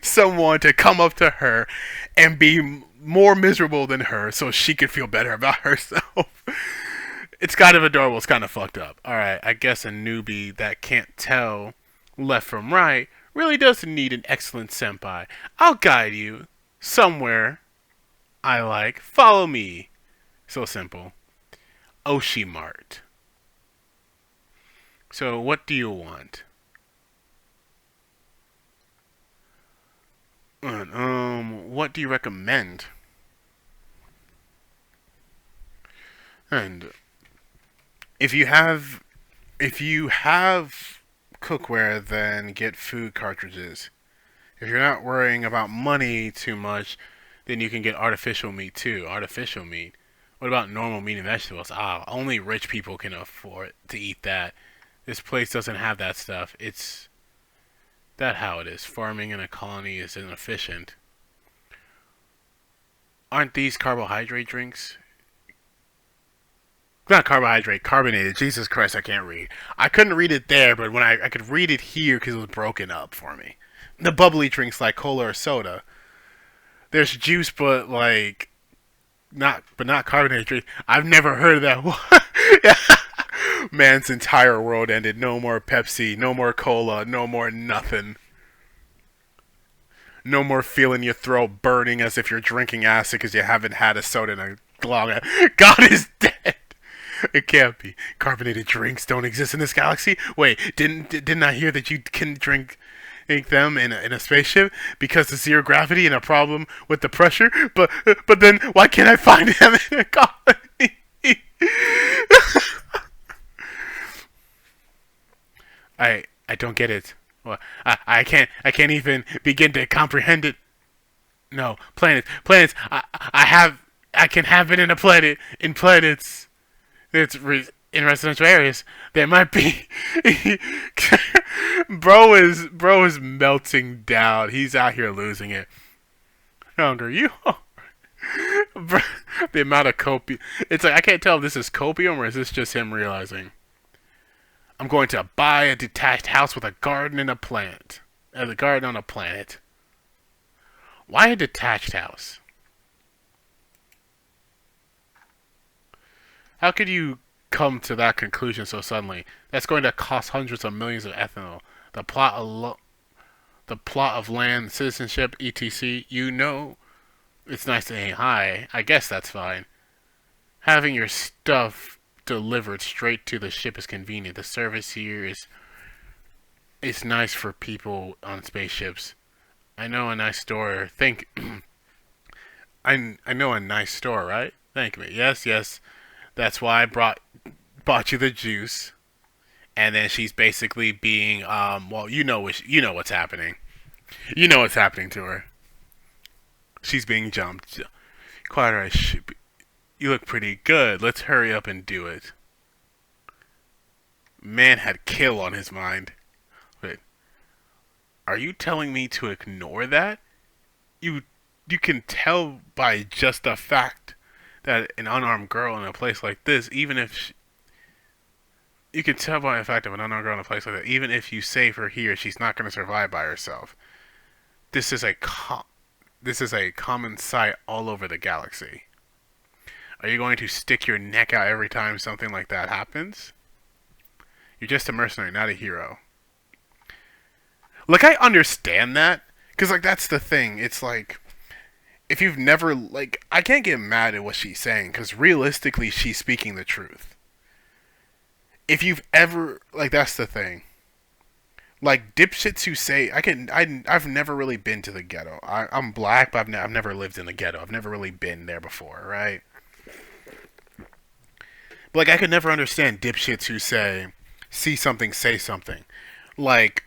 someone to come up to her and be more miserable than her, so she could feel better about herself. It's kind of adorable. It's kind of fucked up. Alright, I guess a newbie that can't tell left from right really does need an excellent senpai. I'll guide you somewhere I like. Follow me. So simple. Oshimart. So, what do you want? What do you recommend? And if you have cookware, then get food cartridges. If you're not worrying about money too much, then you can get artificial meat too. Artificial meat. What about normal meat and vegetables? Ah, only rich people can afford to eat that. This place doesn't have that stuff. It's that how it is. Farming in a colony is inefficient. Aren't these carbohydrate drinks? Not carbohydrate, carbonated. Jesus Christ, I can't read. I couldn't read it there, but when I could read it here because it was broken up for me. The bubbly drinks like cola or soda. There's juice, but not carbonated drink. I've never heard of that one. Man's entire world ended. No more Pepsi, no more cola, no more nothing. No more feeling your throat burning as if you're drinking acid because you haven't had a soda in a long. God is dead. It can't be. Carbonated drinks don't exist in this galaxy. Wait, didn't I hear that you can drink them in a spaceship because of zero gravity and a problem with the pressure? But then why can't I find them in a colony? I don't get it. Well, I can't even begin to comprehend it. No, planets. I can have it in a planet in planets. In residential areas, there might be. bro is melting down. He's out here losing it. Younger, you. The amount of copium. It's like I can't tell if this is copium or is this just him realizing. I'm going to buy a detached house with a garden and a planet. A garden on a planet. Why a detached house? How could you come to that conclusion so suddenly? That's going to cost hundreds of millions of ethanol. The plot of land, citizenship, etc. You know, it's nice to aim high. I guess that's fine. Having your stuff delivered straight to the ship is convenient. The service here is nice for people on spaceships. I know a nice store. I know a nice store, right? Thank me. Yes. That's why I bought you the juice. And then she's basically being, well, you know what's happening. You know what's happening to her. She's being jumped. Quite alright. You look pretty good. Let's hurry up and do it. Man had kill on his mind. Wait, are you telling me to ignore that? You you can tell by just the fact that an unarmed girl in a place like this, even if you can tell by the fact of an unarmed girl in a place like that, even if you save her here, she's not going to survive by herself. This is this is a common sight all over the galaxy. Are you going to stick your neck out every time something like that happens? You're just a mercenary, not a hero. Like, I understand that, because, like, that's the thing. It's like, if you've never, like, I can't get mad at what she's saying, because realistically, she's speaking the truth. If you've ever, like, that's the thing. Like, dipshits who say, I've never really been to the ghetto. I'm black, but I've never lived in the ghetto. I've never really been there before, right? But, like, I could never understand dipshits who say, see something, say something. Like,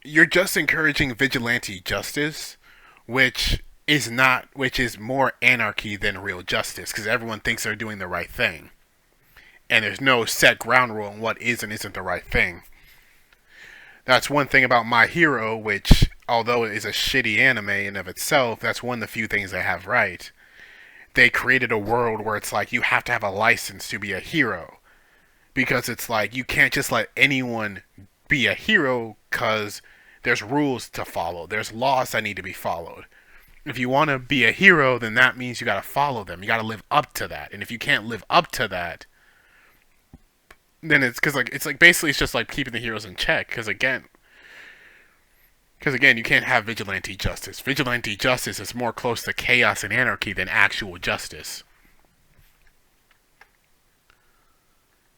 you're just encouraging vigilante justice, which is more anarchy than real justice, because everyone thinks they're doing the right thing. And there's no set ground rule on what is and isn't the right thing. That's one thing about My Hero, which, although it is a shitty anime in of itself, that's one of the few things they have right. They created a world where it's like you have to have a license to be a hero. Because it's like you can't just let anyone be a hero because there's rules to follow. There's laws that need to be followed. If you want to be a hero, then that means you got to follow them. You got to live up to that. And if you can't live up to that, then it's because basically it's just like keeping the heroes in check. Because again, you can't have vigilante justice. Vigilante justice is more close to chaos and anarchy than actual justice.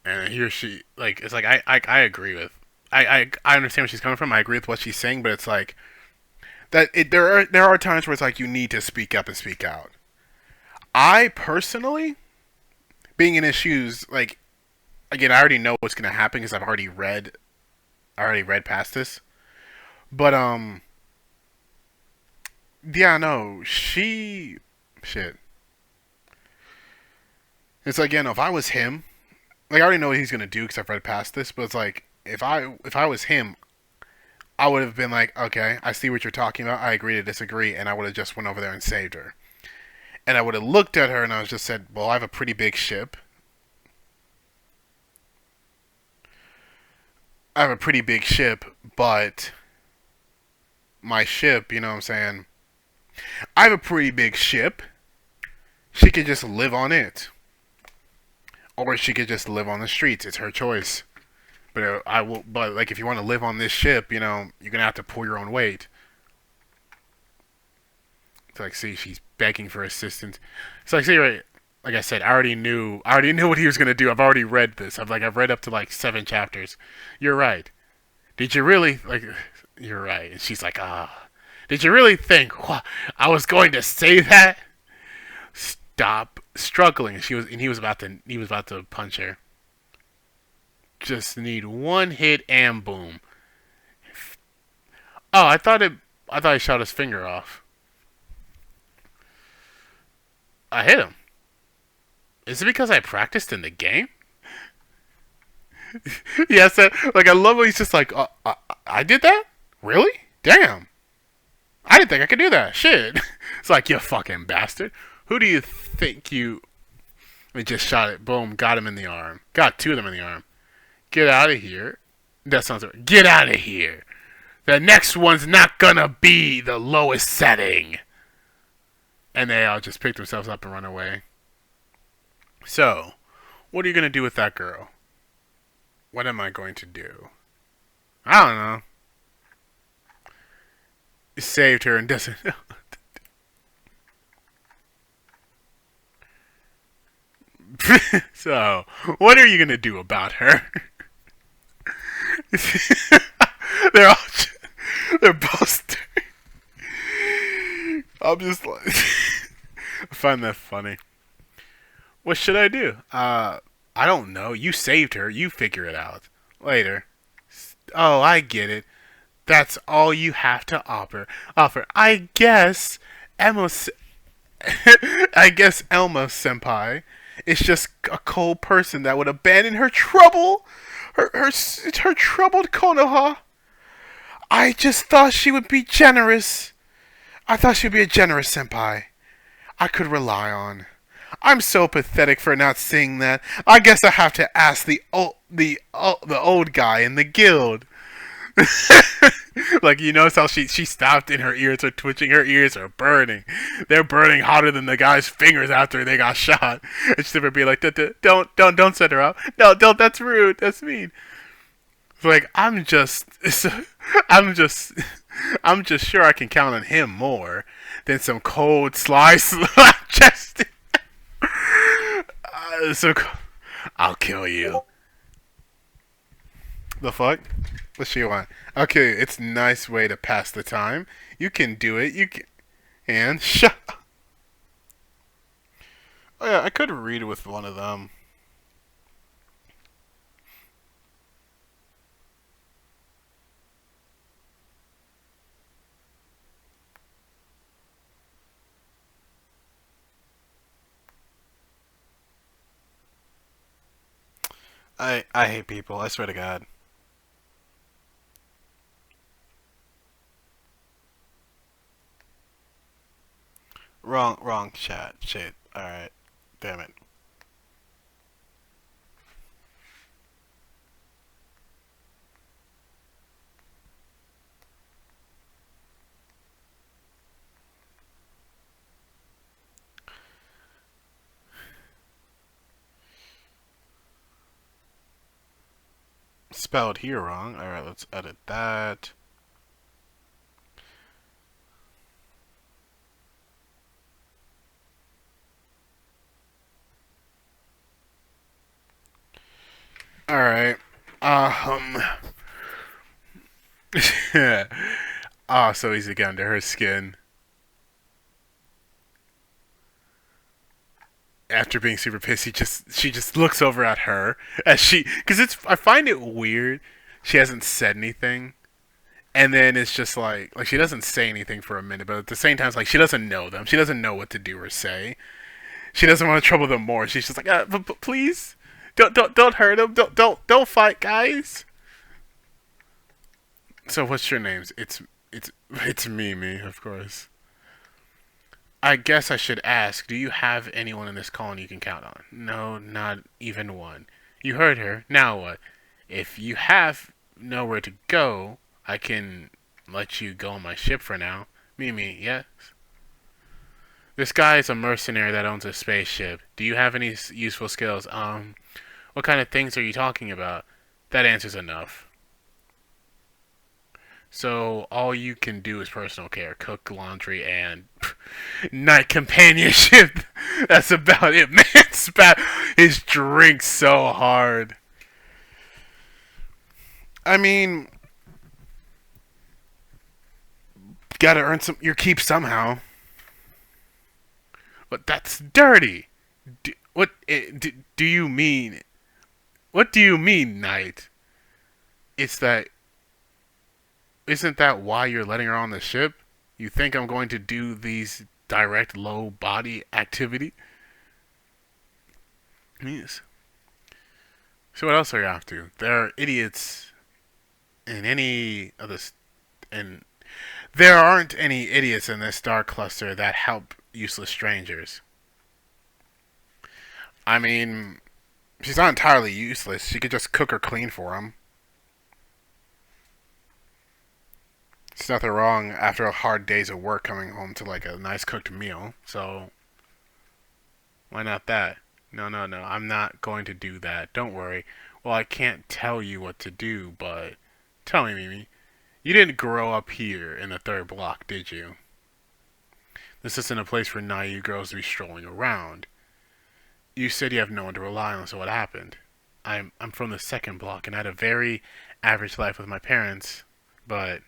And here she, like, it's like I agree with, I understand where she's coming from. I agree with what she's saying, but it's like that there are times where it's like you need to speak up and speak out. I personally, being in his shoes, like, again, I already know what's gonna happen because I already read past this. But yeah, no, shit. It's like, if I was him, like, I already know what he's gonna do because I've read past this. But it's like, if I was him, I would have been like, okay, I see what you're talking about. I agree to disagree, and I would have just went over there and saved her. And I would have looked at her and I was just said, well, I have a pretty big ship. But my ship, you know what I'm saying? I have a pretty big ship. She could just live on it. Or she could just live on the streets. It's her choice. But But like, if you want to live on this ship, you're gonna have to pull your own weight. It's like, see, she's begging for assistance. It's like, see, right? Like I said, I already knew what he was gonna do. I've already read this. I've read up to like 7 chapters. You're right. Did you really You're right. And she's like, did you really think I was going to say that? Stop struggling. And he was about to punch her. Just need one hit and boom. Oh, I thought he shot his finger off. I hit him. Is it because I practiced in the game? Yes, like, I love when he's just like, I did that? Really? Damn. I didn't think I could do that. Shit. It's like, you fucking bastard. Who do you think you... I just shot it. Boom. Got him in the arm. Got 2 of them in the arm. Get out of here. That sounds right. Get out of here. The next one's not gonna be the lowest setting. And they all just pick themselves up and run away. So, what are you gonna do with that girl? What am I going to do? I don't know. He saved her and doesn't know. So, what are you gonna do about her? they're all, they're both. I'm just like, I find that funny. What should I do? I don't know. You saved her. You figure it out. Later. Oh, I get it. That's all you have to offer. I guess Emma I guess Elma senpai is just a cold person that would abandon her her troubled Konoha. I just thought she would be generous. I thought she would be a generous senpai I could rely on. I'm so pathetic for not seeing that. I guess I have to ask the old guy in the guild. Like, you notice how she stopped and her ears are twitching. Her ears are burning. They're burning hotter than the guy's fingers after they got shot. And she's gonna be like, don't set her up. No, don't. That's rude. That's mean. It's like I'm just I'm just sure I can count on him more than some cold slice chest. So I'll kill you. The fuck? What she want? Okay, it's a nice way to pass the time. You can do it. You can. And shut. Oh yeah, I could read it with one of them. I hate people. I swear to God. Wrong chat. Shit. All right. Damn it. Spelled here wrong. All right. Let's edit that. All right. Um. Ah, so easy to get under her skin. After being super pissed, she just looks over at her as because it's I find it weird. She hasn't said anything, and then it's just like she doesn't say anything for a minute, but at the same time, it's like she doesn't know them. She doesn't know what to do or say. She doesn't want to trouble them more. She's just like, please, don't hurt them. Don't fight, guys. So what's your names? It's Mimi, of course. I guess I should ask, do you have anyone in this colony you can count on? No, not even one. You heard her. Now what? If you have nowhere to go, I can let you go on my ship for now. Mimi, yes? This guy is a mercenary that owns a spaceship. Do you have any useful skills? What kind of things are you talking about? That answer's enough. So all you can do is personal care, cook, laundry, and night companionship. That's about it, man. Spat his drink so hard. I mean, gotta earn your keep somehow. But that's dirty. Do you mean? What do you mean, Knight? It's that. Isn't that why you're letting her on the ship? You think I'm going to do these direct low body activity? Yes. So what else are you after? There are idiots in any of this, and there aren't any idiots in this star cluster that help useless strangers. I mean, she's not entirely useless. She could just cook or clean for them. There's nothing wrong after a hard days of work coming home to like a nice cooked meal. So why not that? No. I'm not going to do that. Don't worry. Well, I can't tell you what to do, but tell me, Mimi. You didn't grow up here in the third block, did you? This isn't a place for naive girls to be strolling around. You said you have no one to rely on, so what happened? I'm from the second block and I had a very average life with my parents, but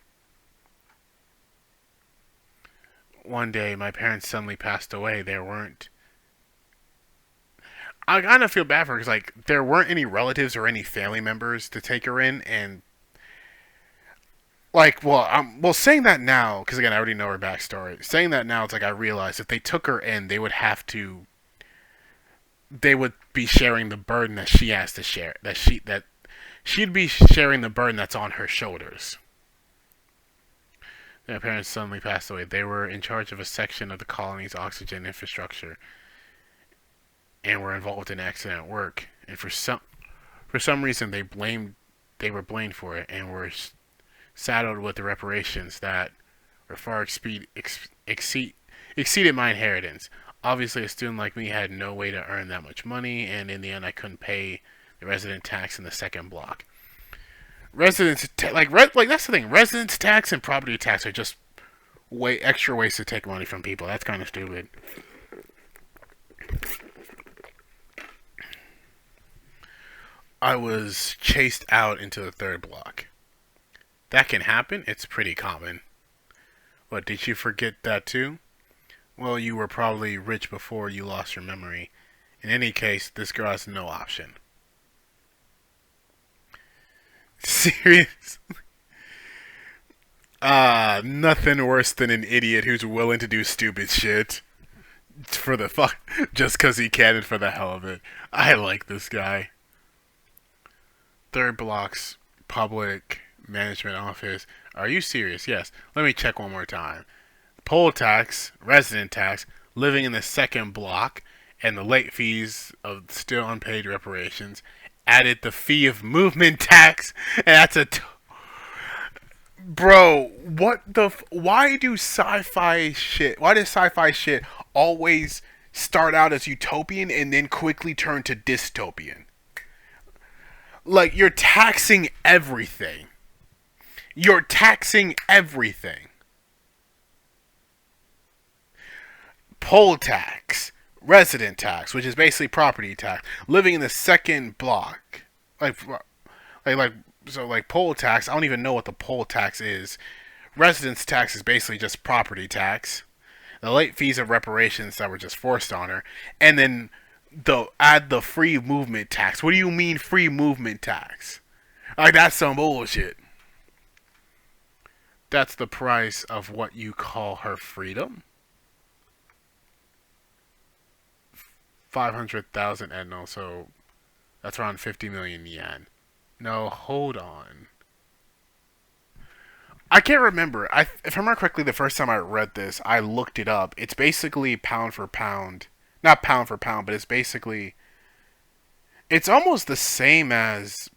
one day my parents suddenly passed away. There weren't I kind of feel bad for her because like there weren't any relatives or any family members to take her in, and like, well, saying that now because again I already know her backstory. Saying that now, it's like I realize if they took her in, they would be sharing the burden that she has to share. That she'd be sharing the burden that's on her shoulders. Their parents suddenly passed away. They were in charge of a section of the colony's oxygen infrastructure and were involved in accident at work. And for some reason, they were blamed for it and were saddled with the reparations that were far exceeded my inheritance. Obviously, a student like me had no way to earn that much money, and in the end, I couldn't pay the resident tax in the second block. Like that's the thing. Residence tax and property tax are just way extra ways to take money from people. That's kind of stupid. I was chased out into the third block. That can happen. It's pretty common. What, did you forget that too? Well, you were probably rich before you lost your memory. In any case, this girl has no option. Serious? Nothing worse than an idiot who's willing to do stupid shit for the fuck, just because he can and for the hell of it. I like this guy. Third block's public management office. Are you serious? Yes. Let me check one more time. Poll tax, resident tax, living in the second block, and the late fees of still unpaid reparations. Added the fee of movement tax, and that's bro. What the? Why do sci-fi shit? Why does sci-fi shit always start out as utopian and then quickly turn to dystopian? Like you're taxing everything. You're taxing everything. Poll tax, resident tax, which is basically property tax, living in the second block, like poll tax. I don't even know what the poll tax is. Residence tax is basically just property tax. The late fees of reparations that were just forced on her, and then add the free movement tax. What do you mean free movement tax? Like that's some bullshit. That's the price of what you call her freedom. 500,000 etno, so that's around 50 million yen. No, hold on. I can't remember. If I remember correctly, the first time I read this, I looked it up. It's basically pound for pound. Not pound for pound, but it's basically. It's almost the same as.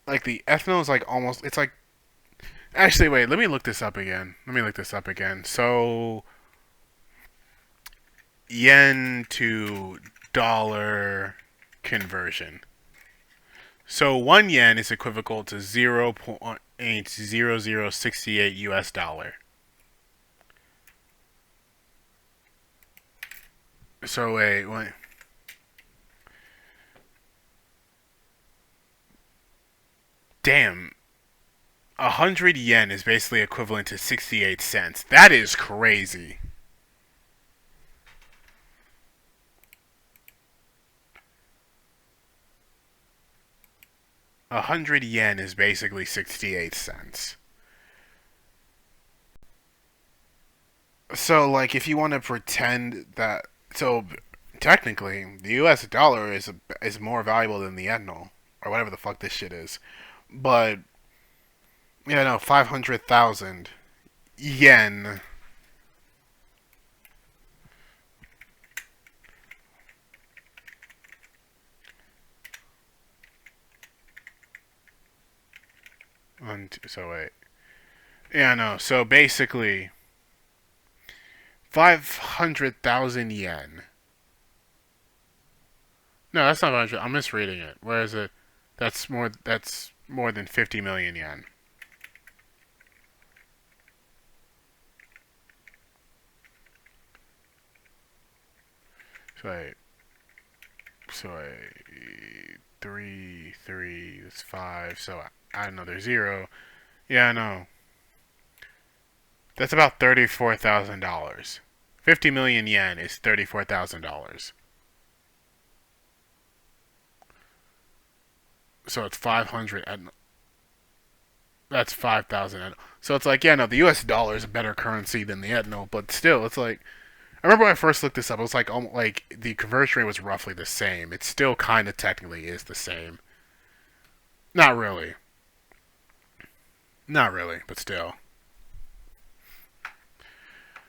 Like the ethanol is like almost. It's like. Actually, wait. Let me look this up again. So. Yen to dollar conversion. So 1 yen is equivalent to 0.0068 US dollar. So wait. Damn. 100 yen is basically equivalent to 68 cents. That is crazy. 100 yen is basically 68 cents. So, like, if you want to pretend that, so technically, the U.S. dollar is more valuable than the ethanol or whatever the fuck this shit is. But yeah, no, 500,000 yen. So wait. Yeah, no. So basically, 500,000 yen. No, that's not 500. I'm misreading it. Where is it? That's more. That's more than 50 million yen. So wait. So wait. Three. That's 5. So add another 0. Yeah, no. That's about $34,000. 50 million yen is $34,000. So it's 500 and that's 5,000. So it's like, yeah, no, the US dollar is a better currency than the etno, but still, it's like, I remember when I first looked this up, it was like, almost like the conversion rate was roughly the same. It still kind of technically is the same. Not really. Not really, but still.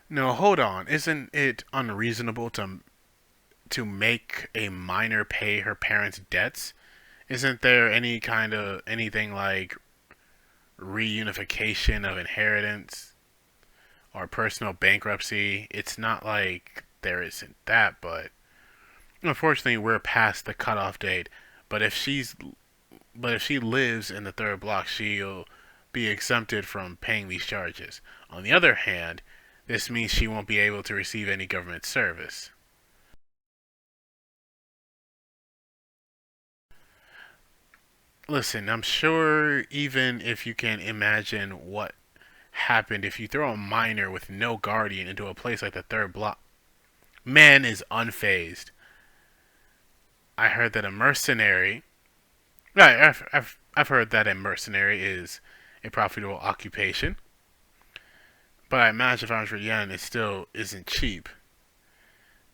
No, hold on. Isn't it unreasonable to make a minor pay her parents' debts? Isn't there any kind of anything like reunification of inheritance or personal bankruptcy? It's not like there isn't that, but unfortunately we're past the cutoff date. But if she lives in the third block, she'll be exempted from paying these charges. On the other hand, this means she won't be able to receive any government service. Listen, I'm sure even if you can imagine what happened if you throw a minor with no guardian into a place like the third block, man is unfazed. I heard that a mercenary. Right, I've heard that a mercenary is a profitable occupation, but I imagine 500 yen it still isn't cheap.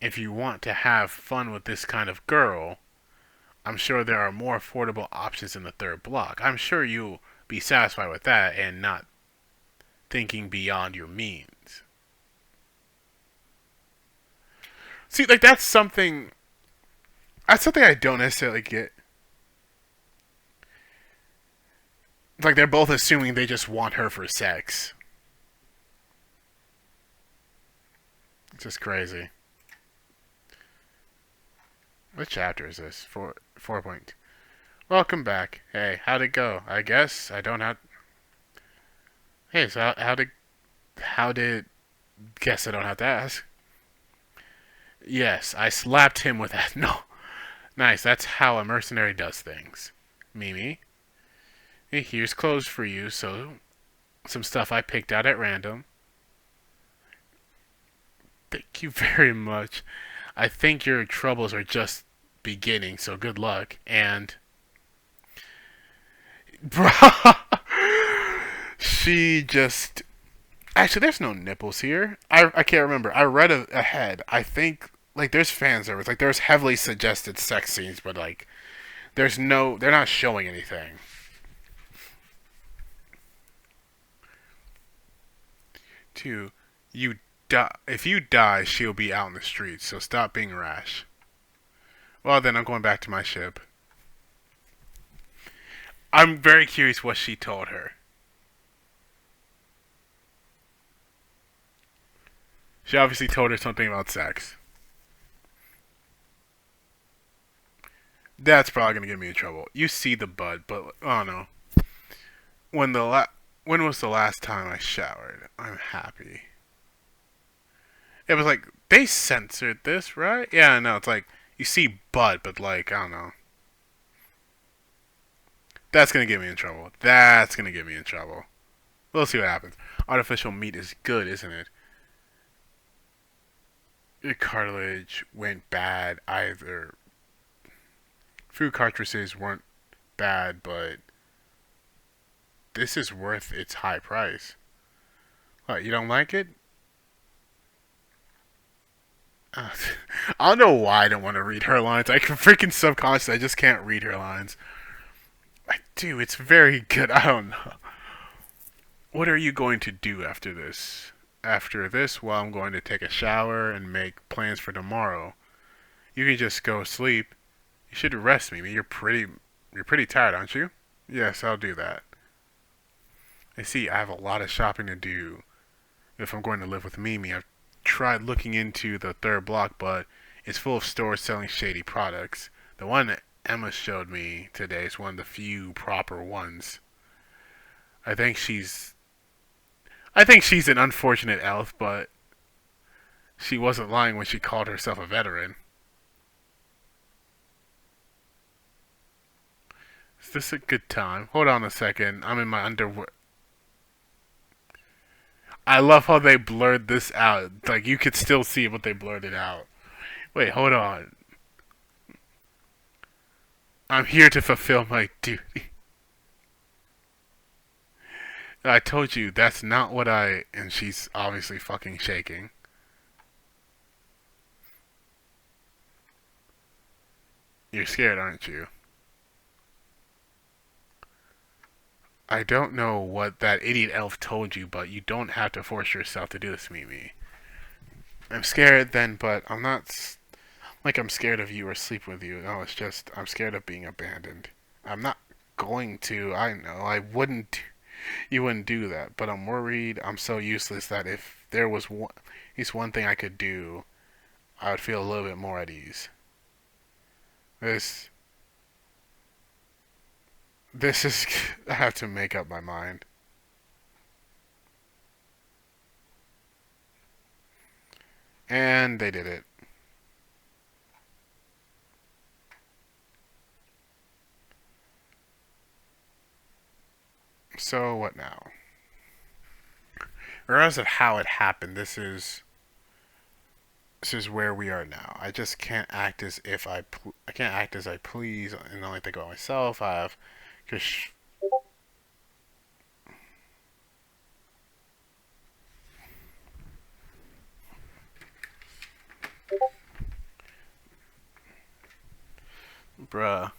If you want to have fun with this kind of girl, I'm sure there are more affordable options in the third block. I'm sure you'll be satisfied with that and not thinking beyond your means. See, like that's something. That's something I don't necessarily get. Like they're both assuming they just want her for sex. It's just crazy. What chapter is this? 4 point. Welcome back. Hey, how'd it go? I guess I don't have. Hey, so how did? Guess I don't have to ask. Yes, I slapped him with that. No, nice. That's how a mercenary does things. Mimi, hey, here's clothes for you. So, some stuff I picked out at random. Thank you very much. I think your troubles are just beginning, so good luck. And, bro, she just. Actually, there's no nipples here. I can't remember. I read ahead. I think like there's fan service. Like there's heavily suggested sex scenes, but like there's no. They're not showing anything. Two, you die. If you die, she'll be out in the streets. So stop being rash. Well, then I'm going back to my ship. I'm very curious what she told her. She obviously told her something about sex. That's probably gonna get me in trouble. You see the bud, but oh no. When was the last time I showered? I'm happy. It was like they censored this, right? Yeah, no, it's like you see butt, but like I don't know. That's gonna get me in trouble. That's gonna get me in trouble. We'll see what happens. Artificial meat is good, isn't it? Your cartilage went bad either. Food cartridges weren't bad, but this is worth its high price. What, you don't like it? Uh, I don't know why I don't want to read her lines. I can freaking subconscious. I just can't read her lines. I do. It's very good. I don't know. What are you going to do after this? After this, well, I'm going to take a shower and make plans for tomorrow. You can just go sleep. You should rest, Mimi. You're pretty tired, aren't you? Yes, I'll do that. I see. I have a lot of shopping to do if I'm going to live with Mimi. I've tried looking into the third block, but it's full of stores selling shady products. The one that Emma showed me today is one of the few proper ones. I think she's I think she's an unfortunate elf, but she wasn't lying when she called herself a veteran. Is this a good time? Hold on a second. I'm in my underwear. I love how they blurred this out. Like, you could still see it, but they blurred it out. Wait, hold on. I'm here to fulfill my duty. I told you that's not what I. And she's obviously fucking shaking. You're scared, aren't you? I don't know what that idiot elf told you, but you don't have to force yourself to do this, Mimi. I'm scared then, but I'm not like I'm scared of you or sleep with you. No, it's just I'm scared of being abandoned. I'm not going to. I know I wouldn't. You wouldn't do that, but I'm worried. I'm so useless that if there was one, at least one thing I could do, I would feel a little bit more at ease. This, this is. I have to make up my mind. And they did it. So what now? Regardless of how it happened, this is where we are now. I just can't act as if I can't act as I please and only think about myself. I have, cause bruh.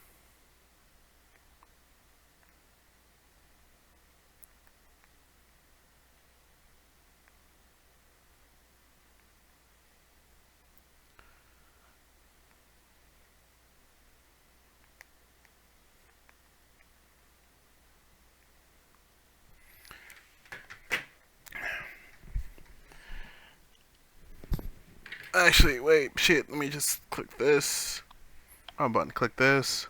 Actually, wait, shit. Let me just click this. Oh, button. Click this.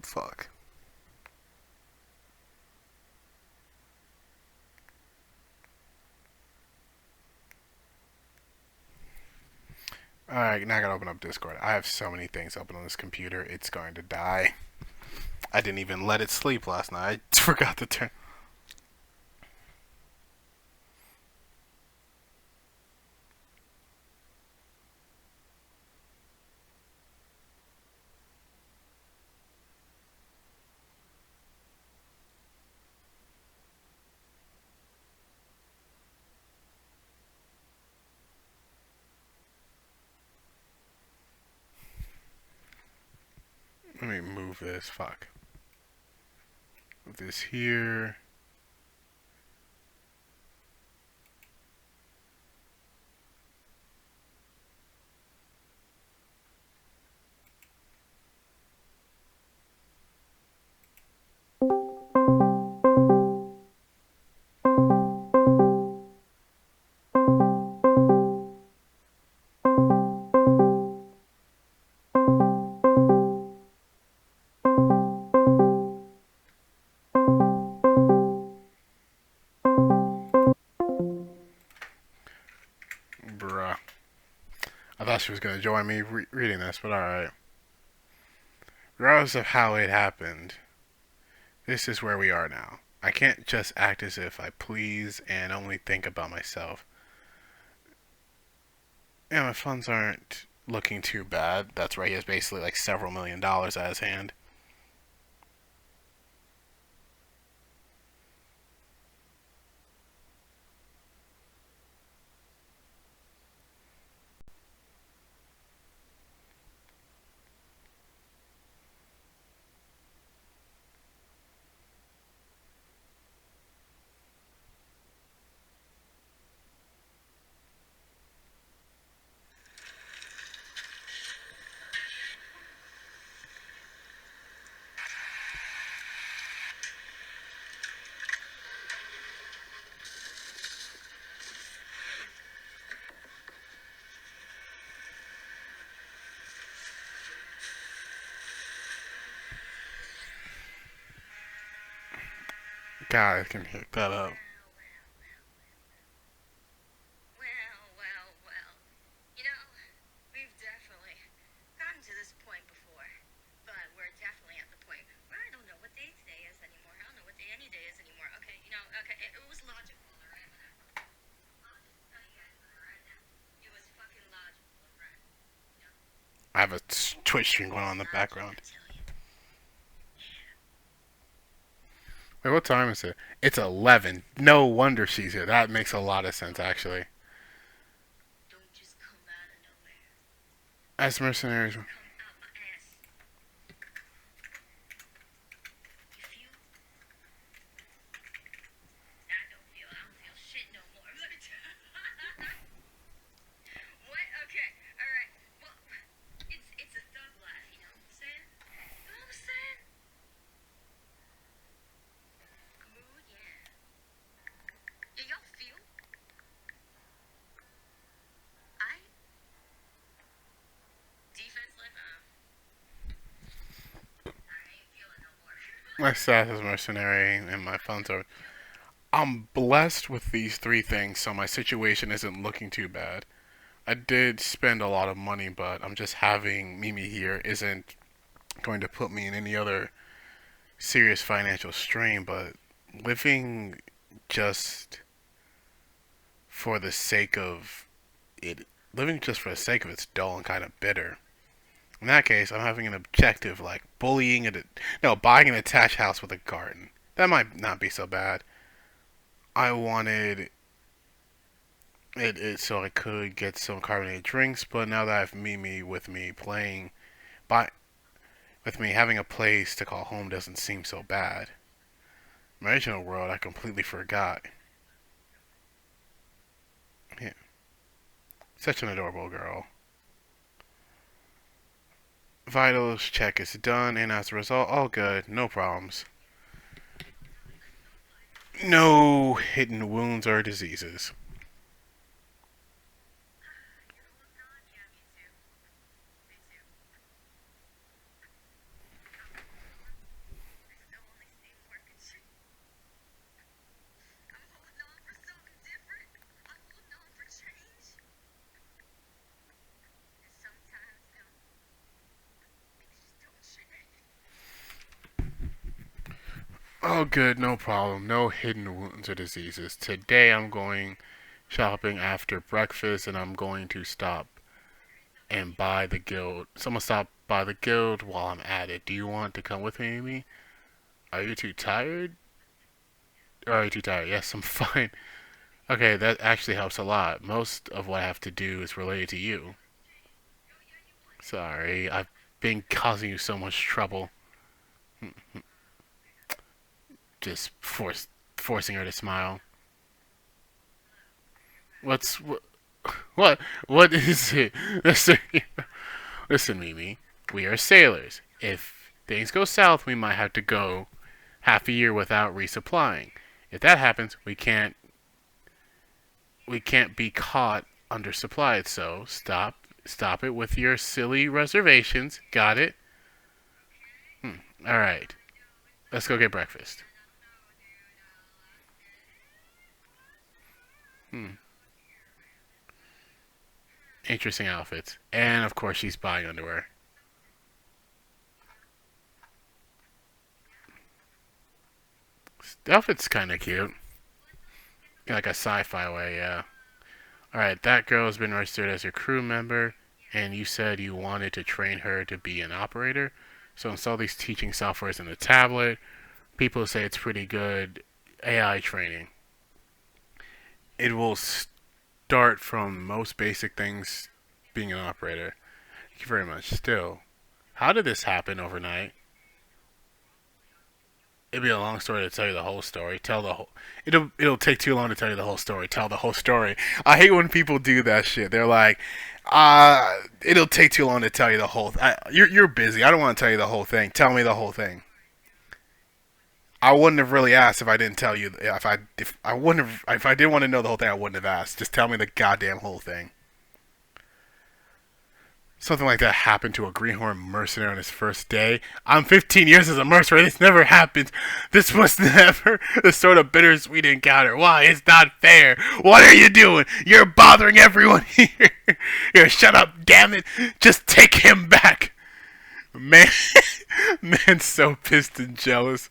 Fuck. Alright, now I gotta open up Discord. I have so many things open on this computer, it's going to die. I didn't even let it sleep last night. I forgot to turn. Let me move this. Fuck. Move this here. Bruh. I thought she was gonna join me reading this, but alright. Regardless of how it happened, this is where we are now. I can't just act as if I please and only think about myself. Yeah, my funds aren't looking too bad. That's right. He has basically like several $1 million at his hand. God, I can pick that up. I have a Twitch stream going on in the background. Wait, what time is it? It's 11. No wonder she's here. That makes a lot of sense, actually. As mercenaries. My status is mercenary, and my funds are. I'm blessed with these three things, so my situation isn't looking too bad. I did spend a lot of money, but I'm just having Mimi here isn't going to put me in any other serious financial strain, but living just for the sake of it, living just for the sake of it's dull and kind of bitter. In that case, I'm having an objective like bullying it. No, buying an attached house with a garden. That might not be so bad. I wanted it so I could get some carbonated drinks, but now that I have Mimi with me playing, by with me having a place to call home doesn't seem so bad. My original world, I completely forgot. Yeah, such an adorable girl. Vitals check is done, and as a result, all good, no problems. No hidden wounds or diseases. Oh, good, no problem. No hidden wounds or diseases. Today I'm going shopping after breakfast, and I'm going to stop and buy the guild. Someone stop by the guild while I'm at it. Do you want to come with me, Amy? Are you too tired? Or are you too tired? Yes, I'm fine. Okay, that actually helps a lot. Most of what I have to do is related to you. Sorry, I've been causing you so much trouble. Just forcing her to smile. What's what? What is it? Listen, Mimi. We are sailors. If things go south, we might have to go half a year without resupplying. If that happens, we can't be caught undersupplied. So stop it with your silly reservations. Got it? All right. Let's go get breakfast. Hmm. Interesting outfits, and of course she's buying underwear. The outfit's kind of cute, like a sci-fi way. Yeah. Alright, that girl has been registered as your crew member, and you said you wanted to train her to be an operator. So install these teaching softwares in the tablet. People say it's pretty good AI training. It will start from most basic things being an operator. Thank you very much. Still, how did this happen overnight? It'd be a long story to tell you the whole story. Tell the whole. It'll take too long to tell you the whole story. Tell the whole story. I hate when people do that shit. They're like, it'll take too long to tell you the whole. You're busy. I don't want to tell you the whole thing. Tell me the whole thing. I wouldn't have really asked if I didn't tell you. If I wouldn't have if I didn't want to know the whole thing, I wouldn't have asked. Just tell me the goddamn whole thing. Something like that happened to a greenhorn mercenary on his first day. I'm 15 years as a mercenary. This never happened. This was never the sort of bittersweet encounter. Why? It's not fair. What are you doing? You're bothering everyone here. Here, shut up, damn it. Just take him back. Man, man's so pissed and jealous.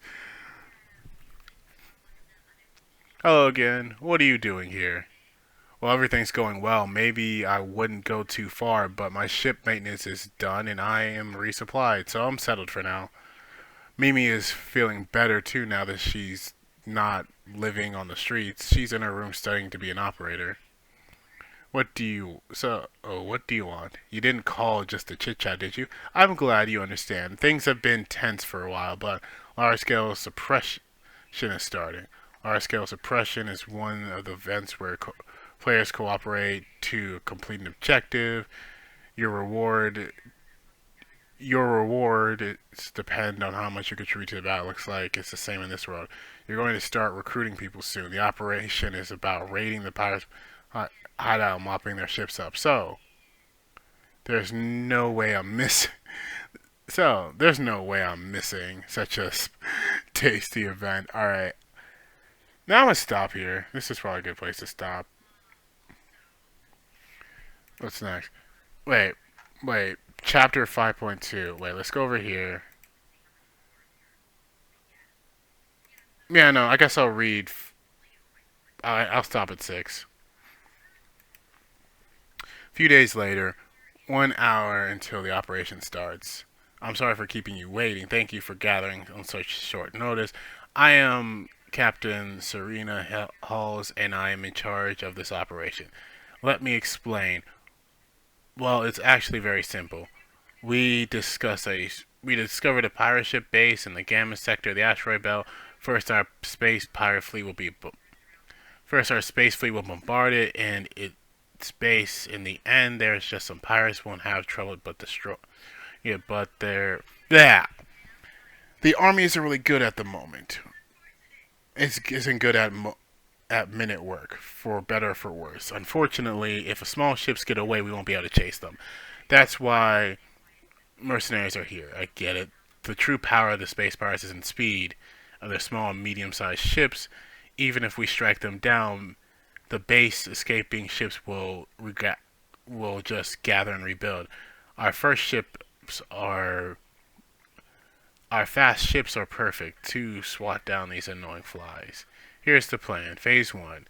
Hello again. What are you doing here? Well, everything's going well. Maybe I wouldn't go too far, but my ship maintenance is done and I am resupplied, so I'm settled for now. Mimi is feeling better too now that she's not living on the streets. She's in her room studying to be an operator. What do you want? You didn't call just to chit chat, did you? I'm glad you understand. Things have been tense for a while, but large scale suppression is starting. Large scale suppression is one of the events where players cooperate to complete an objective. Your reward is depend on how much you contribute to the battle. Looks like it's the same in this world. You're going to start recruiting people soon. The operation is about raiding the pirates' hideout, mopping their ships up. There's no way I'm missing. There's no way I'm missing such a tasty event. All right, now I'm gonna stop here. This is probably a good place to stop. What's next? Wait, wait. Chapter 5.2. Wait, let's go over here. Yeah, no, I guess I'll read. I'll stop at 6. A few days later, 1 hour until the operation starts. I'm sorry for keeping you waiting. Thank you for gathering on such short notice. I am Captain Serena Halls, and I am in charge of this operation. Let me explain. Well, it's actually very simple. We discovered a pirate ship base in the Gamma sector of the asteroid belt. First, our space fleet will bombard it, and its base. In the end, there's just some pirates won't have trouble but destroy. Yeah, but they're yeah. The army isn't really good at the moment. It isn't good at minute work, for better or for worse. Unfortunately, if a small ships get away, we won't be able to chase them. That's why mercenaries are here. I get it. The true power of the space pirates is in speed of their small and medium-sized ships. Even if we strike them down, the base escaping ships will just gather and rebuild. Our first ships are our fast ships are perfect to swat down these annoying flies. Here's the plan. Phase 1.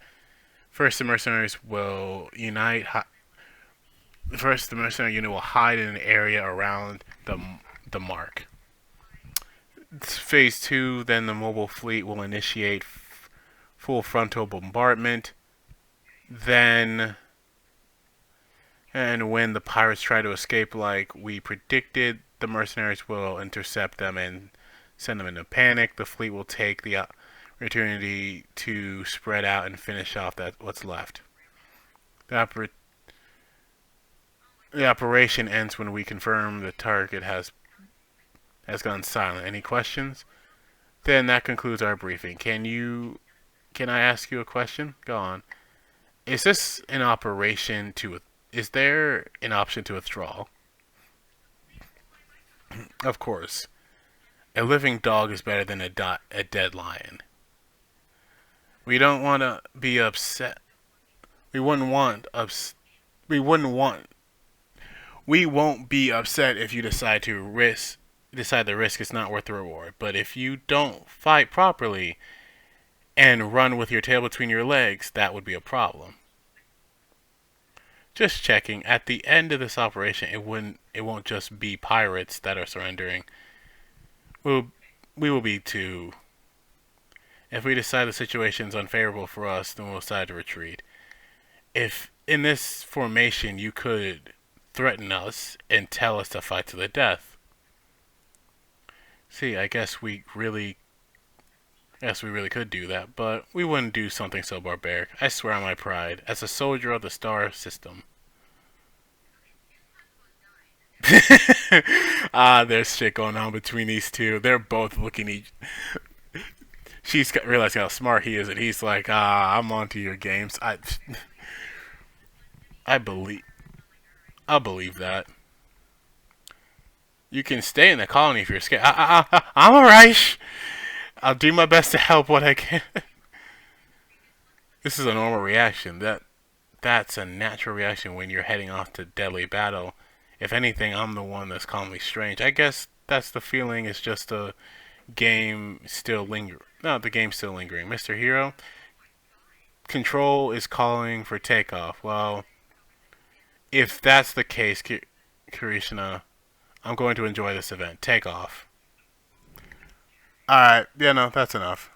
First, the mercenaries will unite. First, the mercenary unit will hide in an area around the mark. Phase 2. Then the mobile fleet will initiate full frontal bombardment. Then, and when the pirates try to escape like we predicted, the mercenaries will intercept them and send them into panic. The fleet will take the opportunity to spread out and finish off what's left. The operation ends when we confirm the target has gone silent. Any questions? Then that concludes our briefing. Can I ask you a question? Go on. Is this an operation to? Is there an option to withdraw? Of course. A living dog is better than a dead lion. We don't want to be upset. We wouldn't want ups. We wouldn't want. We won't be upset if you decide the risk is not worth the reward. But if you don't fight properly and run with your tail between your legs, that would be a problem. Just checking. At the end of this operation, it won't just be pirates that are surrendering. We'll, we will be too. If we decide the situation is unfavorable for us, then we'll decide to retreat. If in this formation you could threaten us and tell us to fight to the death, see, I guess we really could do that, but we wouldn't do something so barbaric. I swear on my pride, as a soldier of the star system. There's shit going on between these two. They're both looking each. She's realizing how smart he is, and he's like, I'm onto your games. I believe, I believe that. You can stay in the colony if you're scared. I'm alright. I'll do my best to help what I can. This is a normal reaction. That's a natural reaction when you're heading off to deadly battle. If anything, I'm the one that's calmly strange. I guess that's the feeling. It's just a game still lingering. No, the game's still lingering. Mr. Hero, Control is calling for takeoff. Well, if that's the case, Kirishina, I'm going to enjoy this event. Take off. Alright, yeah, no, that's enough.